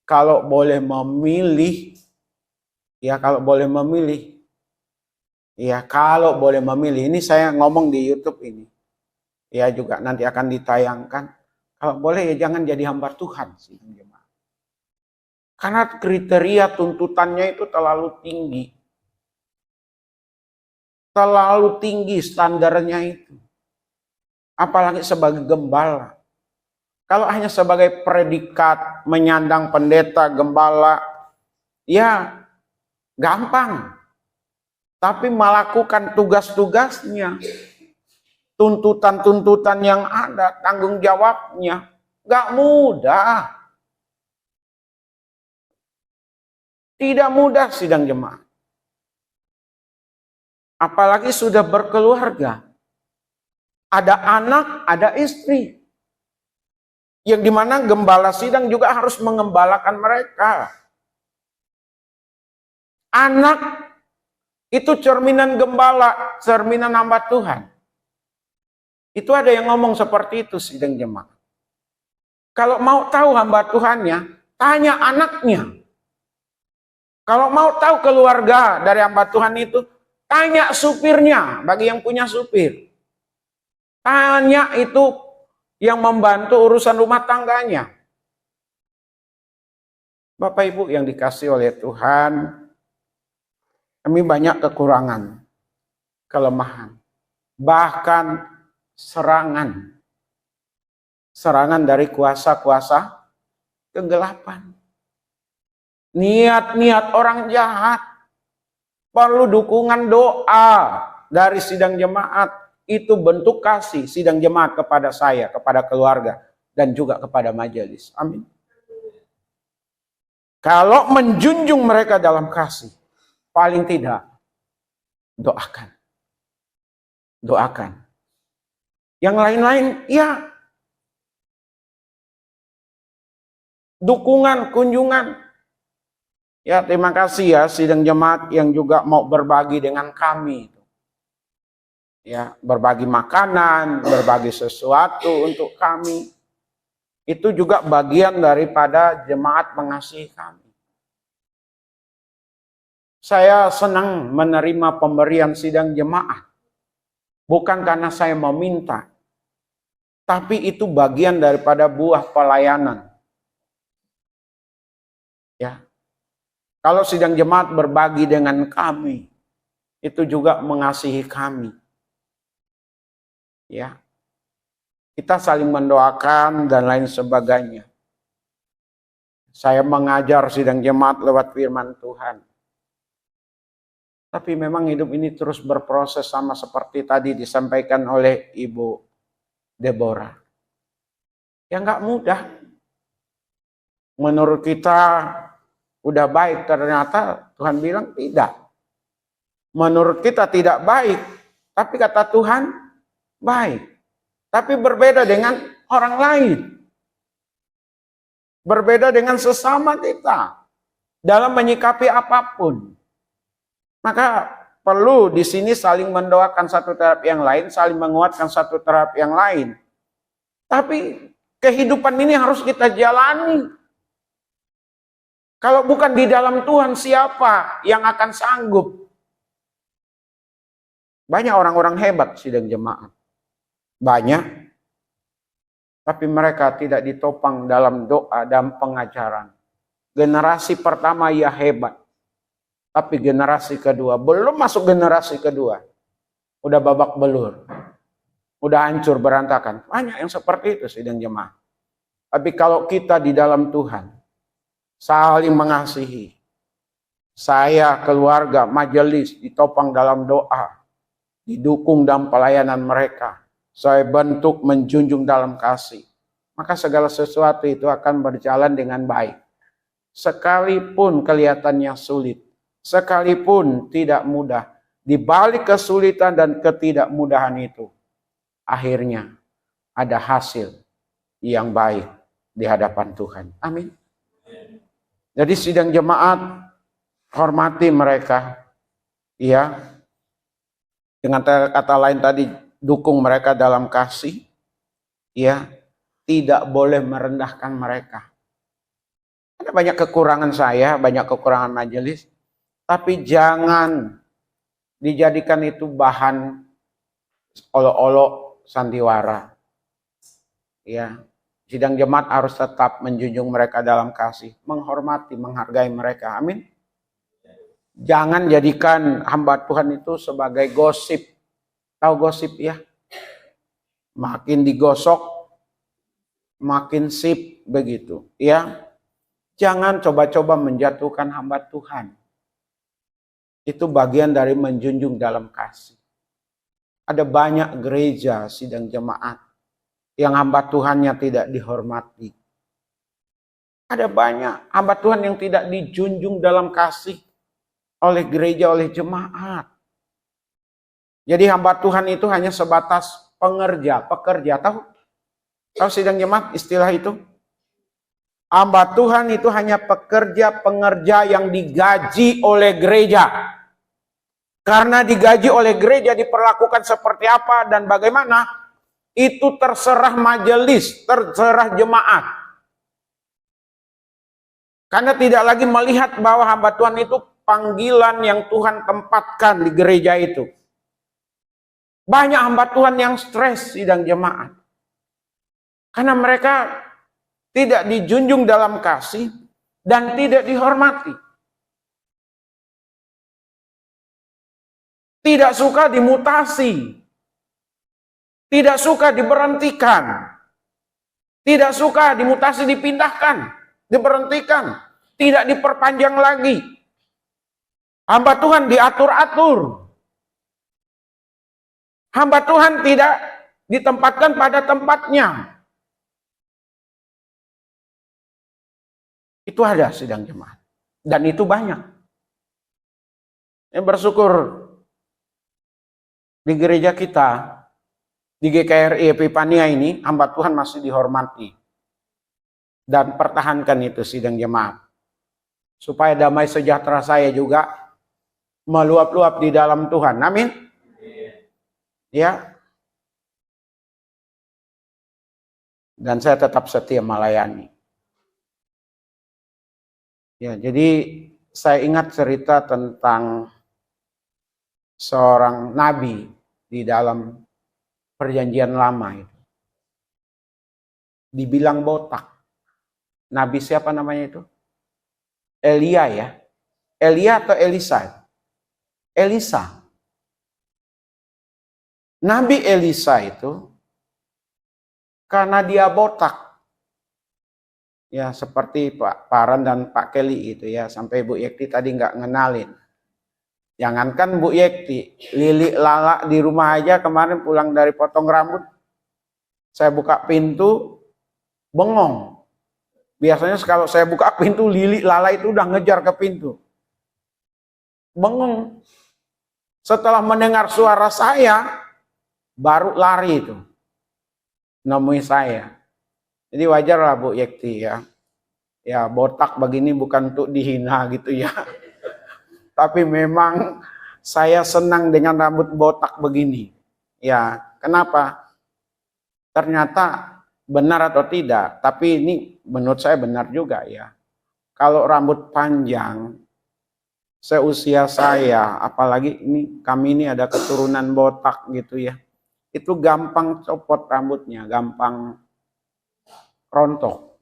Kalau boleh memilih, ya kalau boleh memilih, ya kalau boleh memilih, ini saya ngomong di YouTube ini, ya juga nanti akan ditayangkan. Kalau boleh ya jangan jadi hamba Tuhan sih, karena kriteria tuntutannya itu terlalu tinggi standarnya itu. Apalagi sebagai gembala. Kalau hanya sebagai predikat menyandang pendeta, gembala, ya gampang. Tapi melakukan tugas-tugasnya, tuntutan-tuntutan yang ada, tanggung jawabnya, gak mudah. Tidak mudah sidang jemaat. Apalagi sudah berkeluarga. Ada anak, ada istri. Yang dimana gembala sidang juga harus mengembalakan mereka. Anak itu cerminan gembala, cerminan hamba Tuhan. Itu ada yang ngomong seperti itu sidang jemaat. Kalau mau tahu hamba Tuhannya, tanya anaknya. Kalau mau tahu keluarga dari hamba Tuhan itu, tanya supirnya, bagi yang punya supir. Tanya itu yang membantu urusan rumah tangganya. Bapak Ibu yang dikasih oleh Tuhan, kami banyak kekurangan, kelemahan, bahkan serangan dari kuasa-kuasa kegelapan. Niat-niat orang jahat, perlu dukungan doa dari sidang jemaat. Itu bentuk kasih sidang jemaat kepada saya, kepada keluarga, dan juga kepada majelis. Amin. Kalau menjunjung mereka dalam kasih, paling tidak doakan. Doakan. Yang lain-lain, ya dukungan, kunjungan. Ya terima kasih ya sidang jemaat yang juga mau berbagi dengan kami. Ya, berbagi makanan, berbagi sesuatu untuk kami. Itu juga bagian daripada jemaat mengasihi kami. Saya senang menerima pemberian sidang jemaat. Bukan karena saya meminta, tapi itu bagian daripada buah pelayanan. Ya. Kalau sidang jemaat berbagi dengan kami, itu juga mengasihi kami. Ya. Kita saling mendoakan dan lain sebagainya. Saya mengajar sidang jemaat lewat firman Tuhan. Tapi memang hidup ini terus berproses sama seperti tadi disampaikan oleh Ibu Deborah. Ya nggak mudah. Menurut kita udah baik, ternyata Tuhan bilang tidak. Menurut kita tidak baik, tapi kata Tuhan baik. Tapi berbeda dengan orang lain. Berbeda dengan sesama kita dalam menyikapi apapun. Maka perlu di sini saling mendoakan satu terhadap yang lain, saling menguatkan satu terhadap yang lain. Tapi kehidupan ini harus kita jalani. Kalau bukan di dalam Tuhan, siapa yang akan sanggup? Banyak orang-orang hebat sidang jemaat. Banyak. Tapi mereka tidak ditopang dalam doa dan pengajaran. Generasi pertama ya hebat. Tapi generasi kedua, belum masuk generasi kedua. Udah babak belur. Udah hancur berantakan. Banyak yang seperti itu sidang jemaat. Tapi kalau kita di dalam Tuhan, saling mengasihi. Saya, keluarga, majelis ditopang dalam doa. Didukung dalam pelayanan mereka. Saya bentuk menjunjung dalam kasih. Maka segala sesuatu itu akan berjalan dengan baik. Sekalipun kelihatannya sulit. Sekalipun tidak mudah, di balik kesulitan dan ketidakmudahan itu, akhirnya ada hasil yang baik di hadapan Tuhan. Amin. Jadi sidang jemaat, hormati mereka. Ya. Dengan kata lain tadi, dukung mereka dalam kasih. Ya. Tidak boleh merendahkan mereka. Ada banyak kekurangan saya, banyak kekurangan majelis. Tapi jangan dijadikan itu bahan olok-olok sandiwara. Ya, sidang jemaat harus tetap menjunjung mereka dalam kasih, menghormati, menghargai mereka. Amin. Jangan jadikan hamba Tuhan itu sebagai gosip. Tahu gosip ya? Makin digosok, makin sip begitu. Ya, jangan coba-coba menjatuhkan hamba Tuhan. Itu bagian dari menjunjung dalam kasih. Ada banyak gereja sidang jemaat yang hamba Tuhannya tidak dihormati. Ada banyak hamba Tuhan yang tidak dijunjung dalam kasih oleh gereja, oleh jemaat. Jadi hamba Tuhan itu hanya sebatas pekerja. Tahu sidang jemaat istilah itu? Hamba Tuhan itu hanya pekerja yang digaji oleh gereja. Karena digaji oleh gereja diperlakukan seperti apa dan bagaimana, itu terserah majelis, terserah jemaat. Karena tidak lagi melihat bahwa hamba Tuhan itu panggilan yang Tuhan tempatkan di gereja itu. Banyak hamba Tuhan yang stres sidang jemaat. Karena mereka tidak dijunjung dalam kasih dan tidak dihormati. Tidak suka dimutasi. Tidak suka diberhentikan. Tidak suka dimutasi dipindahkan, diberhentikan. Tidak diperpanjang lagi. Hamba Tuhan diatur-atur. Hamba Tuhan tidak ditempatkan pada tempatnya. Itu ada sidang jemaat. Dan itu banyak. Yang bersyukur di gereja kita, di GKRI Epifania ini, hamba Tuhan masih dihormati. Dan pertahankan itu sidang jemaat. Supaya damai sejahtera saya juga meluap-luap di dalam Tuhan. Amin. Ya. Dan saya tetap setia melayani. Ya, jadi saya ingat cerita tentang seorang nabi di dalam perjanjian lama itu. Dibilang botak. Nabi siapa namanya itu? Elia ya. Elia atau Elisa? Elisa. Nabi Elisa itu karena dia botak. Ya seperti Pak Paran dan Pak Kelly itu ya. Sampai Bu Yekti tadi nggak ngenalin. Jangankan Bu Yekti, Lili Lala di rumah aja kemarin pulang dari potong rambut. Saya buka pintu, bengong. Biasanya kalau saya buka pintu, Lili Lala itu udah ngejar ke pintu. Bengong. Setelah mendengar suara saya, baru lari itu. Nemui saya. Jadi wajar lah Bu Yekti ya. Ya botak begini bukan untuk dihina gitu ya. Tapi memang saya senang dengan rambut botak begini. Ya, kenapa? Ternyata benar atau tidak, tapi ini menurut saya benar juga ya. Kalau rambut panjang, seusia saya, apalagi kami ini ada keturunan botak gitu ya. Itu gampang copot rambutnya, gampang rontok.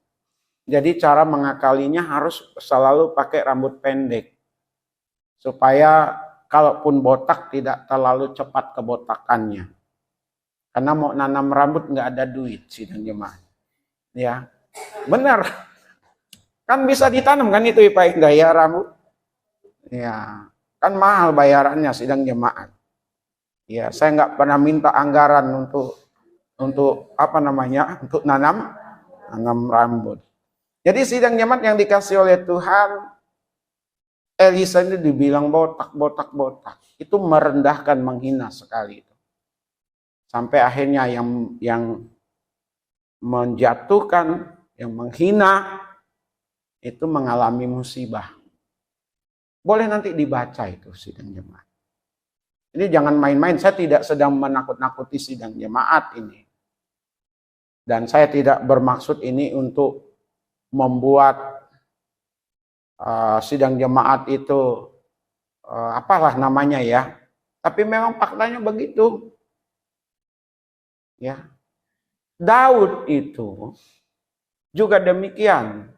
Jadi cara mengakalinya harus selalu pakai rambut pendek. Supaya kalaupun botak tidak terlalu cepat kebotakannya. Karena mau nanam rambut nggak ada duit sidang jemaat. Ya, benar. Kan bisa ditanam kan itu Pak Indah ya rambut. Ya, kan mahal bayarannya sidang jemaat. Ya, saya nggak pernah minta anggaran untuk apa namanya untuk nanam rambut. Jadi sidang jemaat yang dikasih oleh Tuhan. Elisa ini dibilang botak. Itu merendahkan, menghina sekali itu. Sampai akhirnya yang menjatuhkan, yang menghina, itu mengalami musibah. Boleh nanti dibaca itu sidang jemaat. Ini jangan main-main, saya tidak sedang menakut-nakuti sidang jemaat ini. Dan saya tidak bermaksud ini untuk membuat sidang jemaat itu apalah namanya ya, tapi memang faktanya begitu ya. Daud itu juga demikian,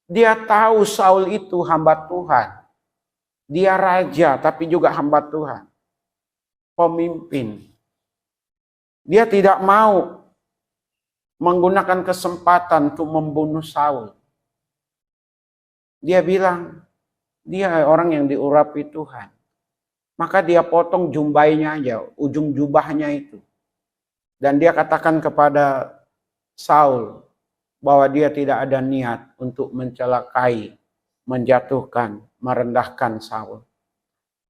dia tahu Saul itu hamba Tuhan, dia raja tapi juga hamba Tuhan, pemimpin. Dia tidak mau menggunakan kesempatan untuk membunuh Saul. Dia bilang, dia orang yang diurapi Tuhan. Maka dia potong jumbainya aja, ujung jubahnya itu. Dan dia katakan kepada Saul, bahwa dia tidak ada niat untuk mencelakai, menjatuhkan, merendahkan Saul.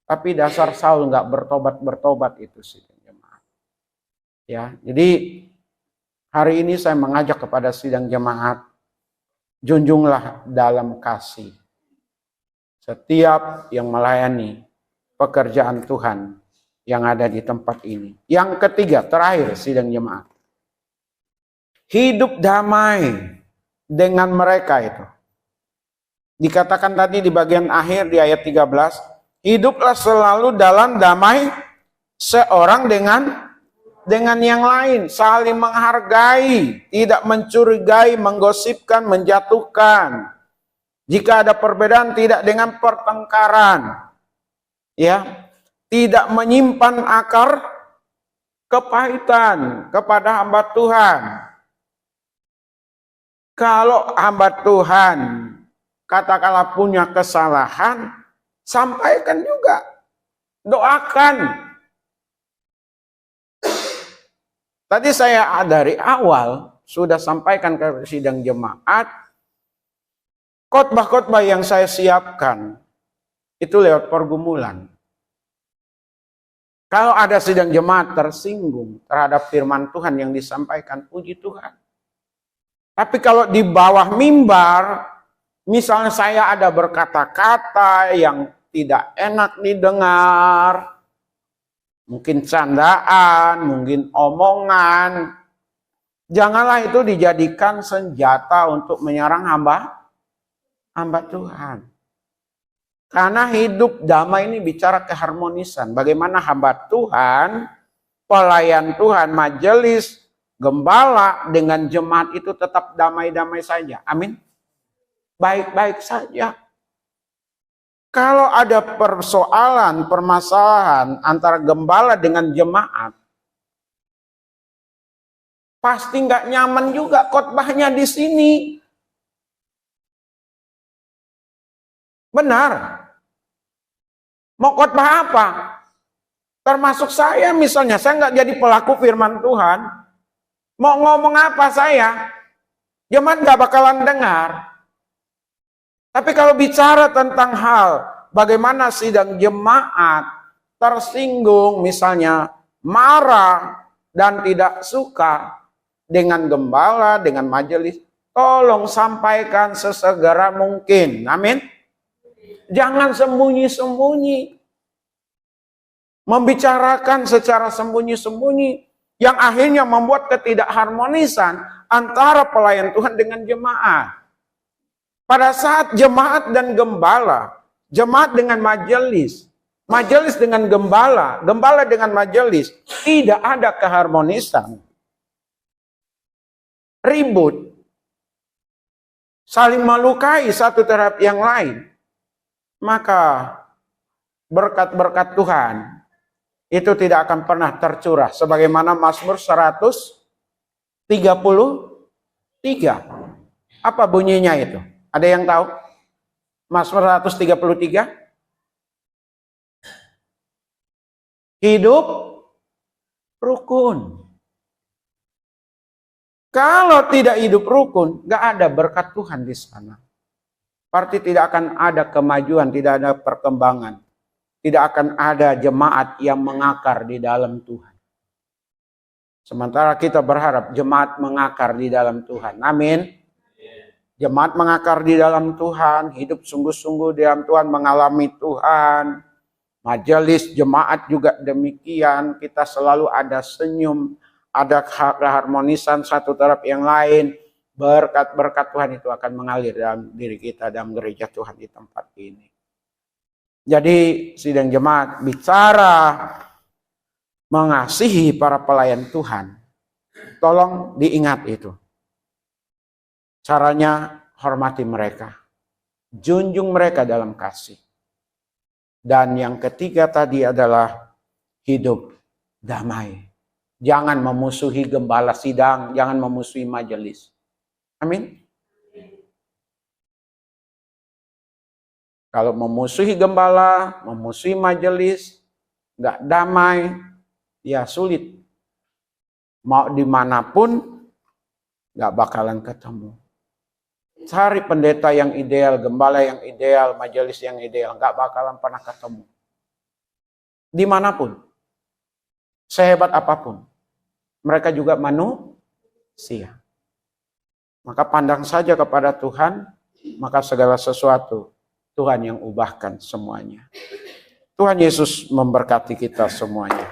Tapi dasar Saul nggak bertobat itu sih. Ya, jadi hari ini saya mengajak kepada sidang jemaat, junjunglah dalam kasih setiap yang melayani pekerjaan Tuhan yang ada di tempat ini. Yang ketiga, terakhir sidang jemaat. Hidup damai dengan mereka itu. Dikatakan tadi di bagian akhir di ayat 13, hiduplah selalu dalam damai seorang dengan yang lain, saling menghargai, tidak mencurigai, menggosipkan, menjatuhkan. Jika ada perbedaan tidak dengan pertengkaran. Ya, tidak menyimpan akar kepahitan kepada hamba Tuhan. Kalau hamba Tuhan katakanlah punya kesalahan, sampaikan juga. Doakan. Tadi saya dari awal sudah sampaikan ke sidang jemaat, khotbah-khotbah yang saya siapkan itu lewat pergumulan. Kalau ada sidang jemaat tersinggung terhadap firman Tuhan yang disampaikan, puji Tuhan. Tapi kalau di bawah mimbar, misalnya saya ada berkata-kata yang tidak enak didengar, mungkin candaan, mungkin omongan. Janganlah itu dijadikan senjata untuk menyerang hamba Tuhan. Karena hidup damai ini bicara keharmonisan. Bagaimana hamba Tuhan, pelayan Tuhan, majelis, gembala dengan jemaat itu tetap damai-damai saja. Amin. Baik-baik saja. Kalau ada persoalan, permasalahan antara gembala dengan jemaat, pasti nggak nyaman juga khotbahnya di sini. Benar. Mau khotbah apa? Termasuk saya misalnya, saya nggak jadi pelaku firman Tuhan. Mau ngomong apa saya? Jemaat nggak bakalan dengar. Tapi kalau bicara tentang hal bagaimana sidang jemaat tersinggung, misalnya marah dan tidak suka dengan gembala, dengan majelis, tolong sampaikan sesegera mungkin. Amin. Jangan sembunyi-sembunyi. Membicarakan secara sembunyi-sembunyi yang akhirnya membuat ketidakharmonisan antara pelayan Tuhan dengan jemaat. Pada saat jemaat dan gembala, jemaat dengan majelis, majelis dengan gembala, gembala dengan majelis, tidak ada keharmonisan. Ribut. Saling melukai satu terhadap yang lain. Maka berkat-berkat Tuhan itu tidak akan pernah tercurah. Sebagaimana Mazmur 133. Apa bunyinya itu? Ada yang tahu? Mazmur 133. Hidup rukun. Kalau tidak hidup rukun, gak ada berkat Tuhan di sana. Berarti tidak akan ada kemajuan, tidak ada perkembangan. Tidak akan ada jemaat yang mengakar di dalam Tuhan. Sementara kita berharap jemaat mengakar di dalam Tuhan. Amin. Jemaat mengakar di dalam Tuhan, hidup sungguh-sungguh di dalam Tuhan, mengalami Tuhan. Majelis jemaat juga demikian, kita selalu ada senyum, ada keharmonisan satu terhadap yang lain. Berkat-berkat Tuhan itu akan mengalir dalam diri kita, dalam gereja Tuhan di tempat ini. Jadi sidang jemaat bicara mengasihi para pelayan Tuhan. Tolong diingat itu. Caranya hormati mereka. Junjung mereka dalam kasih. Dan yang ketiga tadi adalah hidup damai. Jangan memusuhi gembala sidang, jangan memusuhi majelis. Amin. Kalau memusuhi gembala, memusuhi majelis, nggak damai, ya sulit. Mau dimanapun, nggak bakalan ketemu. Cari pendeta yang ideal, gembala yang ideal, majelis yang ideal, nggak bakalan pernah ketemu. Dimanapun, sehebat apapun, mereka juga manusia. Maka pandang saja kepada Tuhan, maka segala sesuatu Tuhan yang ubahkan semuanya. Tuhan Yesus memberkati kita semuanya.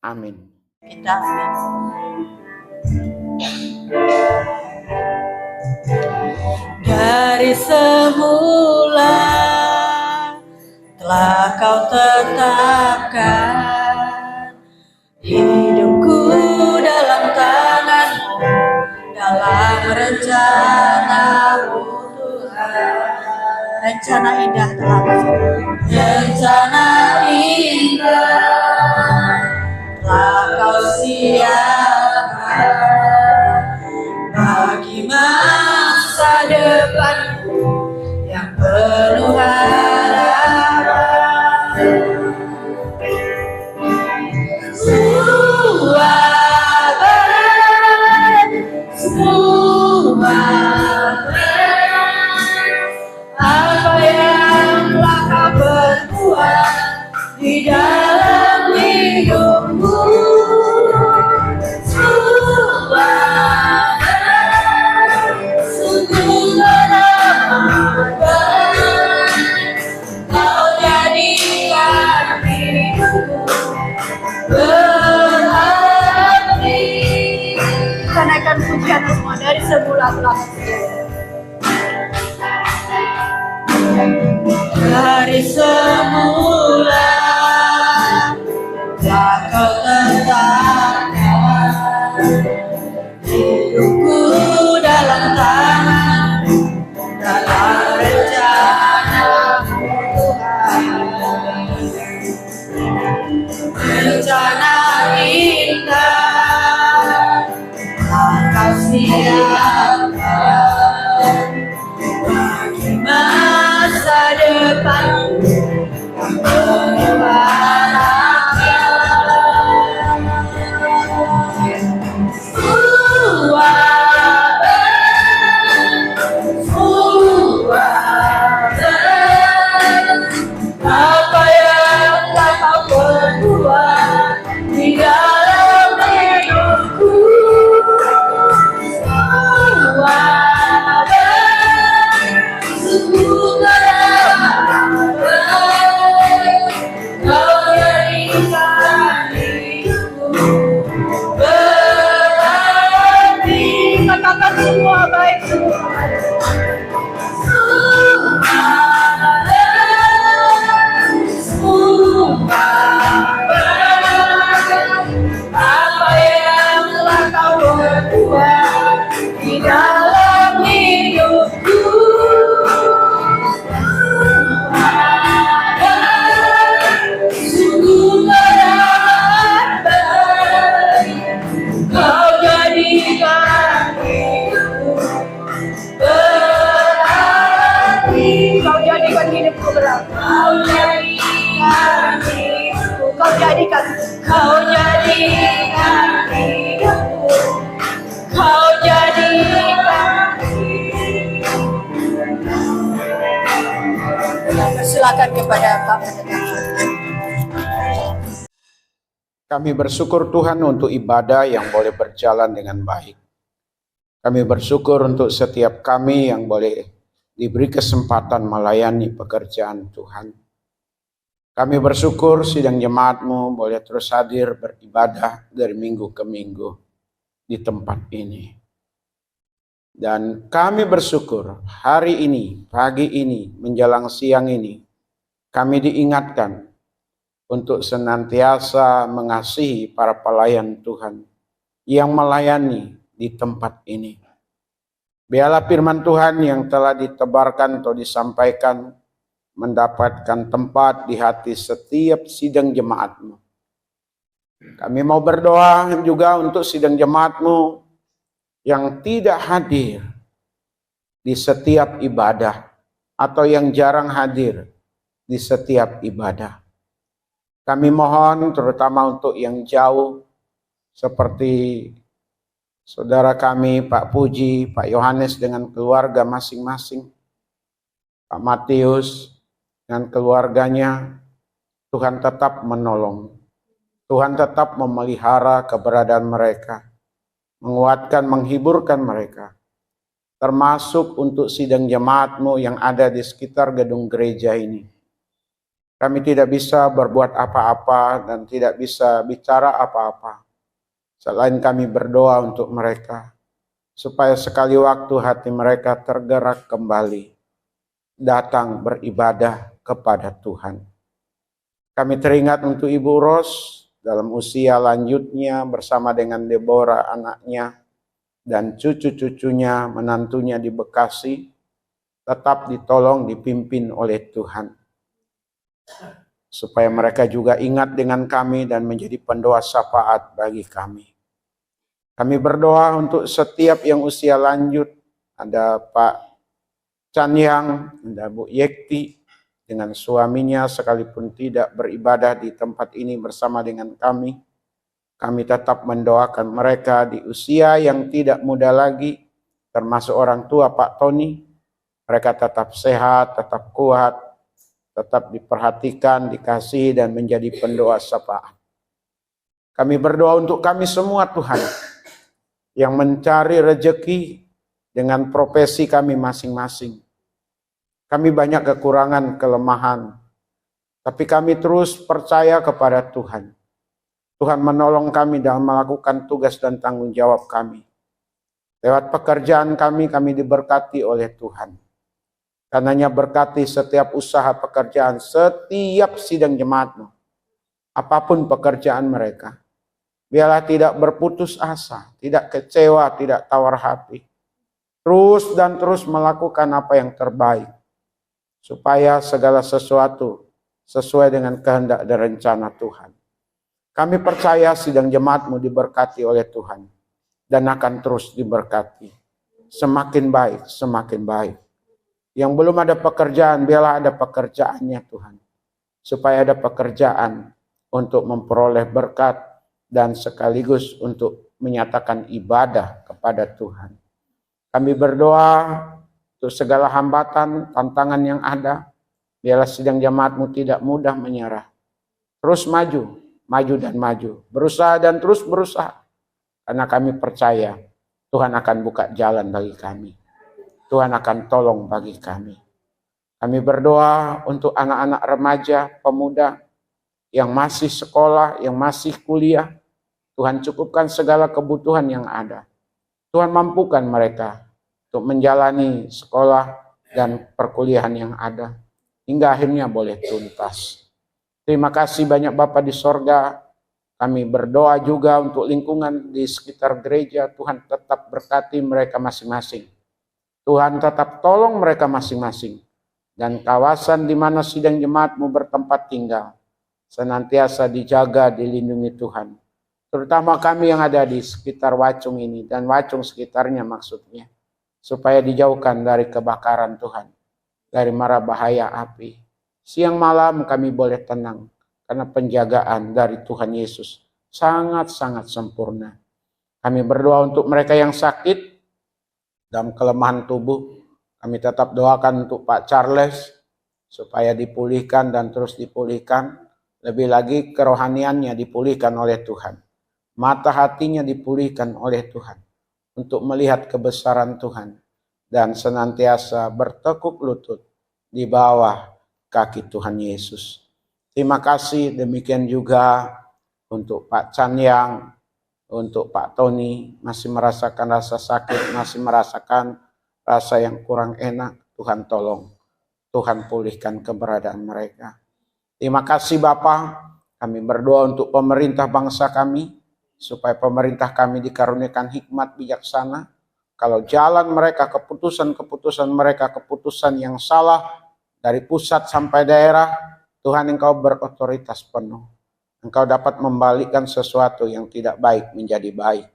Amin. Kita amin. Dari semula telah kau tetapkan hidupku dalam tangan-Mu, dalam rencana-Mu Tuhan. Rencana indah telah rencana indah telah kau siapkan bagi masa depanku yang penuh harapan. Semua apa yang telah kau berbuat di dalam hidupmu, sungguh menyenangkan. Kau jadikan hidupku berarti. Kita naikkan pujian semua dari semula telah. Dari semula telah kau tetapkan hidupku dalam tangan, dalam rencana Tuhan. Rencana indah kau siapkan bagi masa depan yang penuh harapan. Apa yang telah kau perbuat di dalam hidupku, sungguh kau jadikan hidupku berarti. Katakan semua baik semua. Apa yang telah kau perbuat di dalam hidupku, sungguh berarti. Kau jadikan hidupku berarti. Kau jadikan hidupku berarti. Kau jadikan hidupku. Kau jadikan hidupku. Kau jadikan hidupku. Silakan kepada Pak Pendeta. Kami bersyukur Tuhan untuk ibadah yang boleh berjalan dengan baik. Kami bersyukur untuk setiap kami yang boleh diberi kesempatan melayani pekerjaan Tuhan. Kami bersyukur sidang jemaat-Mu boleh terus hadir beribadah dari minggu ke minggu di tempat ini. Dan kami bersyukur hari ini, pagi ini, menjelang siang ini, kami diingatkan untuk senantiasa mengasihi para pelayan Tuhan yang melayani di tempat ini. Biarlah firman Tuhan yang telah ditebarkan atau disampaikan mendapatkan tempat di hati setiap sidang jemaat-Mu. Kami mau berdoa juga untuk sidang jemaat-Mu yang tidak hadir di setiap ibadah atau yang jarang hadir di setiap ibadah. Kami mohon terutama untuk yang jauh seperti saudara kami Pak Puji, Pak Yohanes dengan keluarga masing-masing, Pak Matius dengan keluarganya, Tuhan tetap menolong. Tuhan tetap memelihara keberadaan mereka, menguatkan, menghiburkan mereka. Termasuk untuk sidang jemaat-Mu yang ada di sekitar gedung gereja ini. Kami tidak bisa berbuat apa-apa dan tidak bisa bicara apa-apa. Selain kami berdoa untuk mereka, supaya sekali waktu hati mereka tergerak kembali, datang beribadah kepada Tuhan. Kami teringat untuk Ibu Ros dalam usia lanjutnya bersama dengan Deborah anaknya dan cucu-cucunya, menantunya di Bekasi, tetap ditolong, dipimpin oleh Tuhan. Supaya mereka juga ingat dengan kami dan menjadi pendoa syafaat bagi kami. Kami berdoa untuk setiap yang usia lanjut, ada Pak Canyang, ada Bu Yekti dengan suaminya sekalipun tidak beribadah di tempat ini bersama dengan kami. Kami tetap mendoakan mereka di usia yang tidak muda lagi, termasuk orang tua Pak Tony. Mereka tetap sehat, tetap kuat, tetap diperhatikan, dikasih, dan menjadi pendoa syafaat. Kami berdoa untuk kami semua Tuhan, yang mencari rejeki dengan profesi kami masing-masing. Kami banyak kekurangan, kelemahan, tapi kami terus percaya kepada Tuhan. Tuhan menolong kami dalam melakukan tugas dan tanggung jawab kami. Lewat pekerjaan kami diberkati oleh Tuhan. Karenanya berkati setiap usaha pekerjaan, setiap sidang jemaat-Mu. Apapun pekerjaan mereka. Biarlah tidak berputus asa, tidak kecewa, tidak tawar hati. Terus dan terus melakukan apa yang terbaik. Supaya segala sesuatu sesuai dengan kehendak dan rencana Tuhan. Kami percaya sidang jemaat-Mu diberkati oleh Tuhan. Dan akan terus diberkati. Semakin baik, semakin baik. Yang belum ada pekerjaan, biarlah ada pekerjaannya Tuhan. Supaya ada pekerjaan untuk memperoleh berkat dan sekaligus untuk menyatakan ibadah kepada Tuhan. Kami berdoa untuk segala hambatan, tantangan yang ada. Biarlah sidang jemaat-Mu tidak mudah menyerah. Terus maju, maju dan maju. Berusaha dan terus berusaha. Karena kami percaya Tuhan akan buka jalan bagi kami. Tuhan akan tolong bagi kami. Kami berdoa untuk anak-anak remaja, pemuda yang masih sekolah, yang masih kuliah. Tuhan cukupkan segala kebutuhan yang ada. Tuhan mampukan mereka untuk menjalani sekolah dan perkuliahan yang ada. Hingga akhirnya boleh tuntas. Terima kasih banyak Bapa di sorga. Kami berdoa juga untuk lingkungan di sekitar gereja. Tuhan tetap berkati mereka masing-masing. Tuhan tetap tolong mereka masing-masing. Dan kawasan di mana sidang jemaat-Mu bertempat tinggal. Senantiasa dijaga, dilindungi Tuhan. Terutama kami yang ada di sekitar Wacung ini. Dan Wacung sekitarnya maksudnya. Supaya dijauhkan dari kebakaran Tuhan. Dari mara bahaya api. Siang malam kami boleh tenang. Karena penjagaan dari Tuhan Yesus sangat-sangat sempurna. Kami berdoa untuk mereka yang sakit. Dalam kelemahan tubuh, kami tetap doakan untuk Pak Charles supaya dipulihkan dan terus dipulihkan. Lebih lagi kerohaniannya dipulihkan oleh Tuhan. Mata hatinya dipulihkan oleh Tuhan untuk melihat kebesaran Tuhan dan senantiasa bertekuk lutut di bawah kaki Tuhan Yesus. Terima kasih, demikian juga untuk Pak Chan Yang, untuk Pak Tony, masih merasakan rasa sakit, masih merasakan rasa yang kurang enak. Tuhan tolong, Tuhan pulihkan keberadaan mereka. Terima kasih Bapak, kami berdoa untuk pemerintah bangsa kami, supaya pemerintah kami dikaruniakan hikmat bijaksana. Kalau jalan mereka, keputusan mereka, keputusan yang salah, dari pusat sampai daerah, Tuhan Engkau berotoritas penuh. Engkau dapat membalikkan sesuatu yang tidak baik menjadi baik.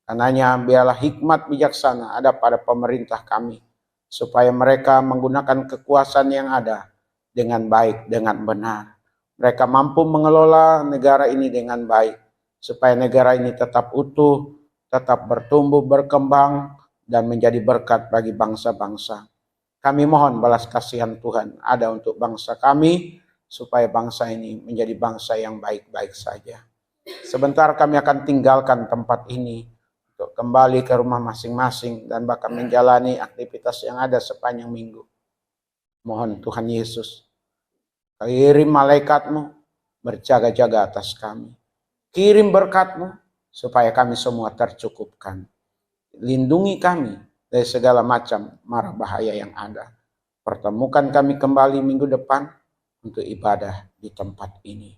Karenanya biarlah hikmat bijaksana ada pada pemerintah kami. Supaya mereka menggunakan kekuasaan yang ada dengan baik, dengan benar. Mereka mampu mengelola negara ini dengan baik. Supaya negara ini tetap utuh, tetap bertumbuh, berkembang, dan menjadi berkat bagi bangsa-bangsa. Kami mohon balas kasihan Tuhan ada untuk bangsa kami, supaya bangsa ini menjadi bangsa yang baik-baik saja. Sebentar kami akan tinggalkan tempat ini untuk kembali ke rumah masing-masing dan bahkan menjalani aktivitas yang ada sepanjang minggu. Mohon Tuhan Yesus, kirim malaikat-Mu berjaga-jaga atas kami. Kirim berkat-Mu supaya kami semua tercukupkan. Lindungi kami dari segala macam mara bahaya yang ada. Pertemukan kami kembali minggu depan untuk ibadah di tempat ini.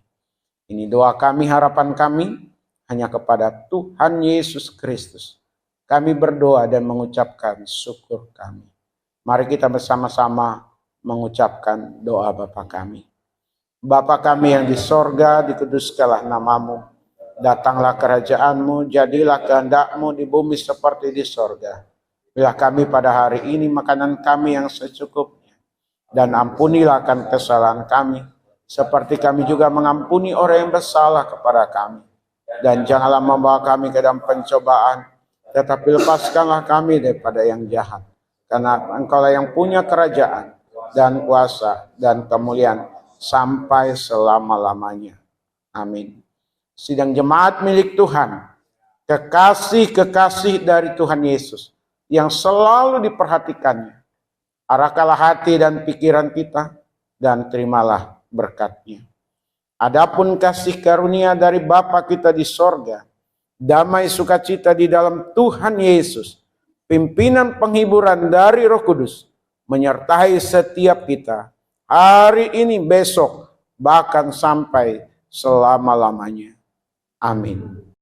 Ini doa kami, harapan kami hanya kepada Tuhan Yesus Kristus. Kami berdoa dan mengucapkan syukur kami. Mari kita bersama-sama mengucapkan doa Bapa kami. Bapa kami yang di sorga, dikuduskanlah namamu. Datanglah kerajaan-Mu, jadilah kehendak-Mu di bumi seperti di sorga. Bila kami pada hari ini makanan kami yang secukupnya. Dan ampunilah akan kesalahan kami, seperti kami juga mengampuni orang yang bersalah kepada kami. Dan janganlah membawa kami ke dalam pencobaan, tetapi lepaskanlah kami daripada yang jahat. Karena Engkaulah yang punya kerajaan, dan kuasa, dan kemuliaan, sampai selama-lamanya. Amin. Sidang jemaat milik Tuhan, kekasih-kekasih dari Tuhan Yesus, yang selalu diperhatikannya. Arahkanlah hati dan pikiran kita dan terimalah berkat-Nya. Adapun kasih karunia dari Bapa kita di sorga, damai sukacita di dalam Tuhan Yesus, pimpinan penghiburan dari Roh Kudus, menyertai setiap kita hari ini, besok, bahkan sampai selama-lamanya. Amin.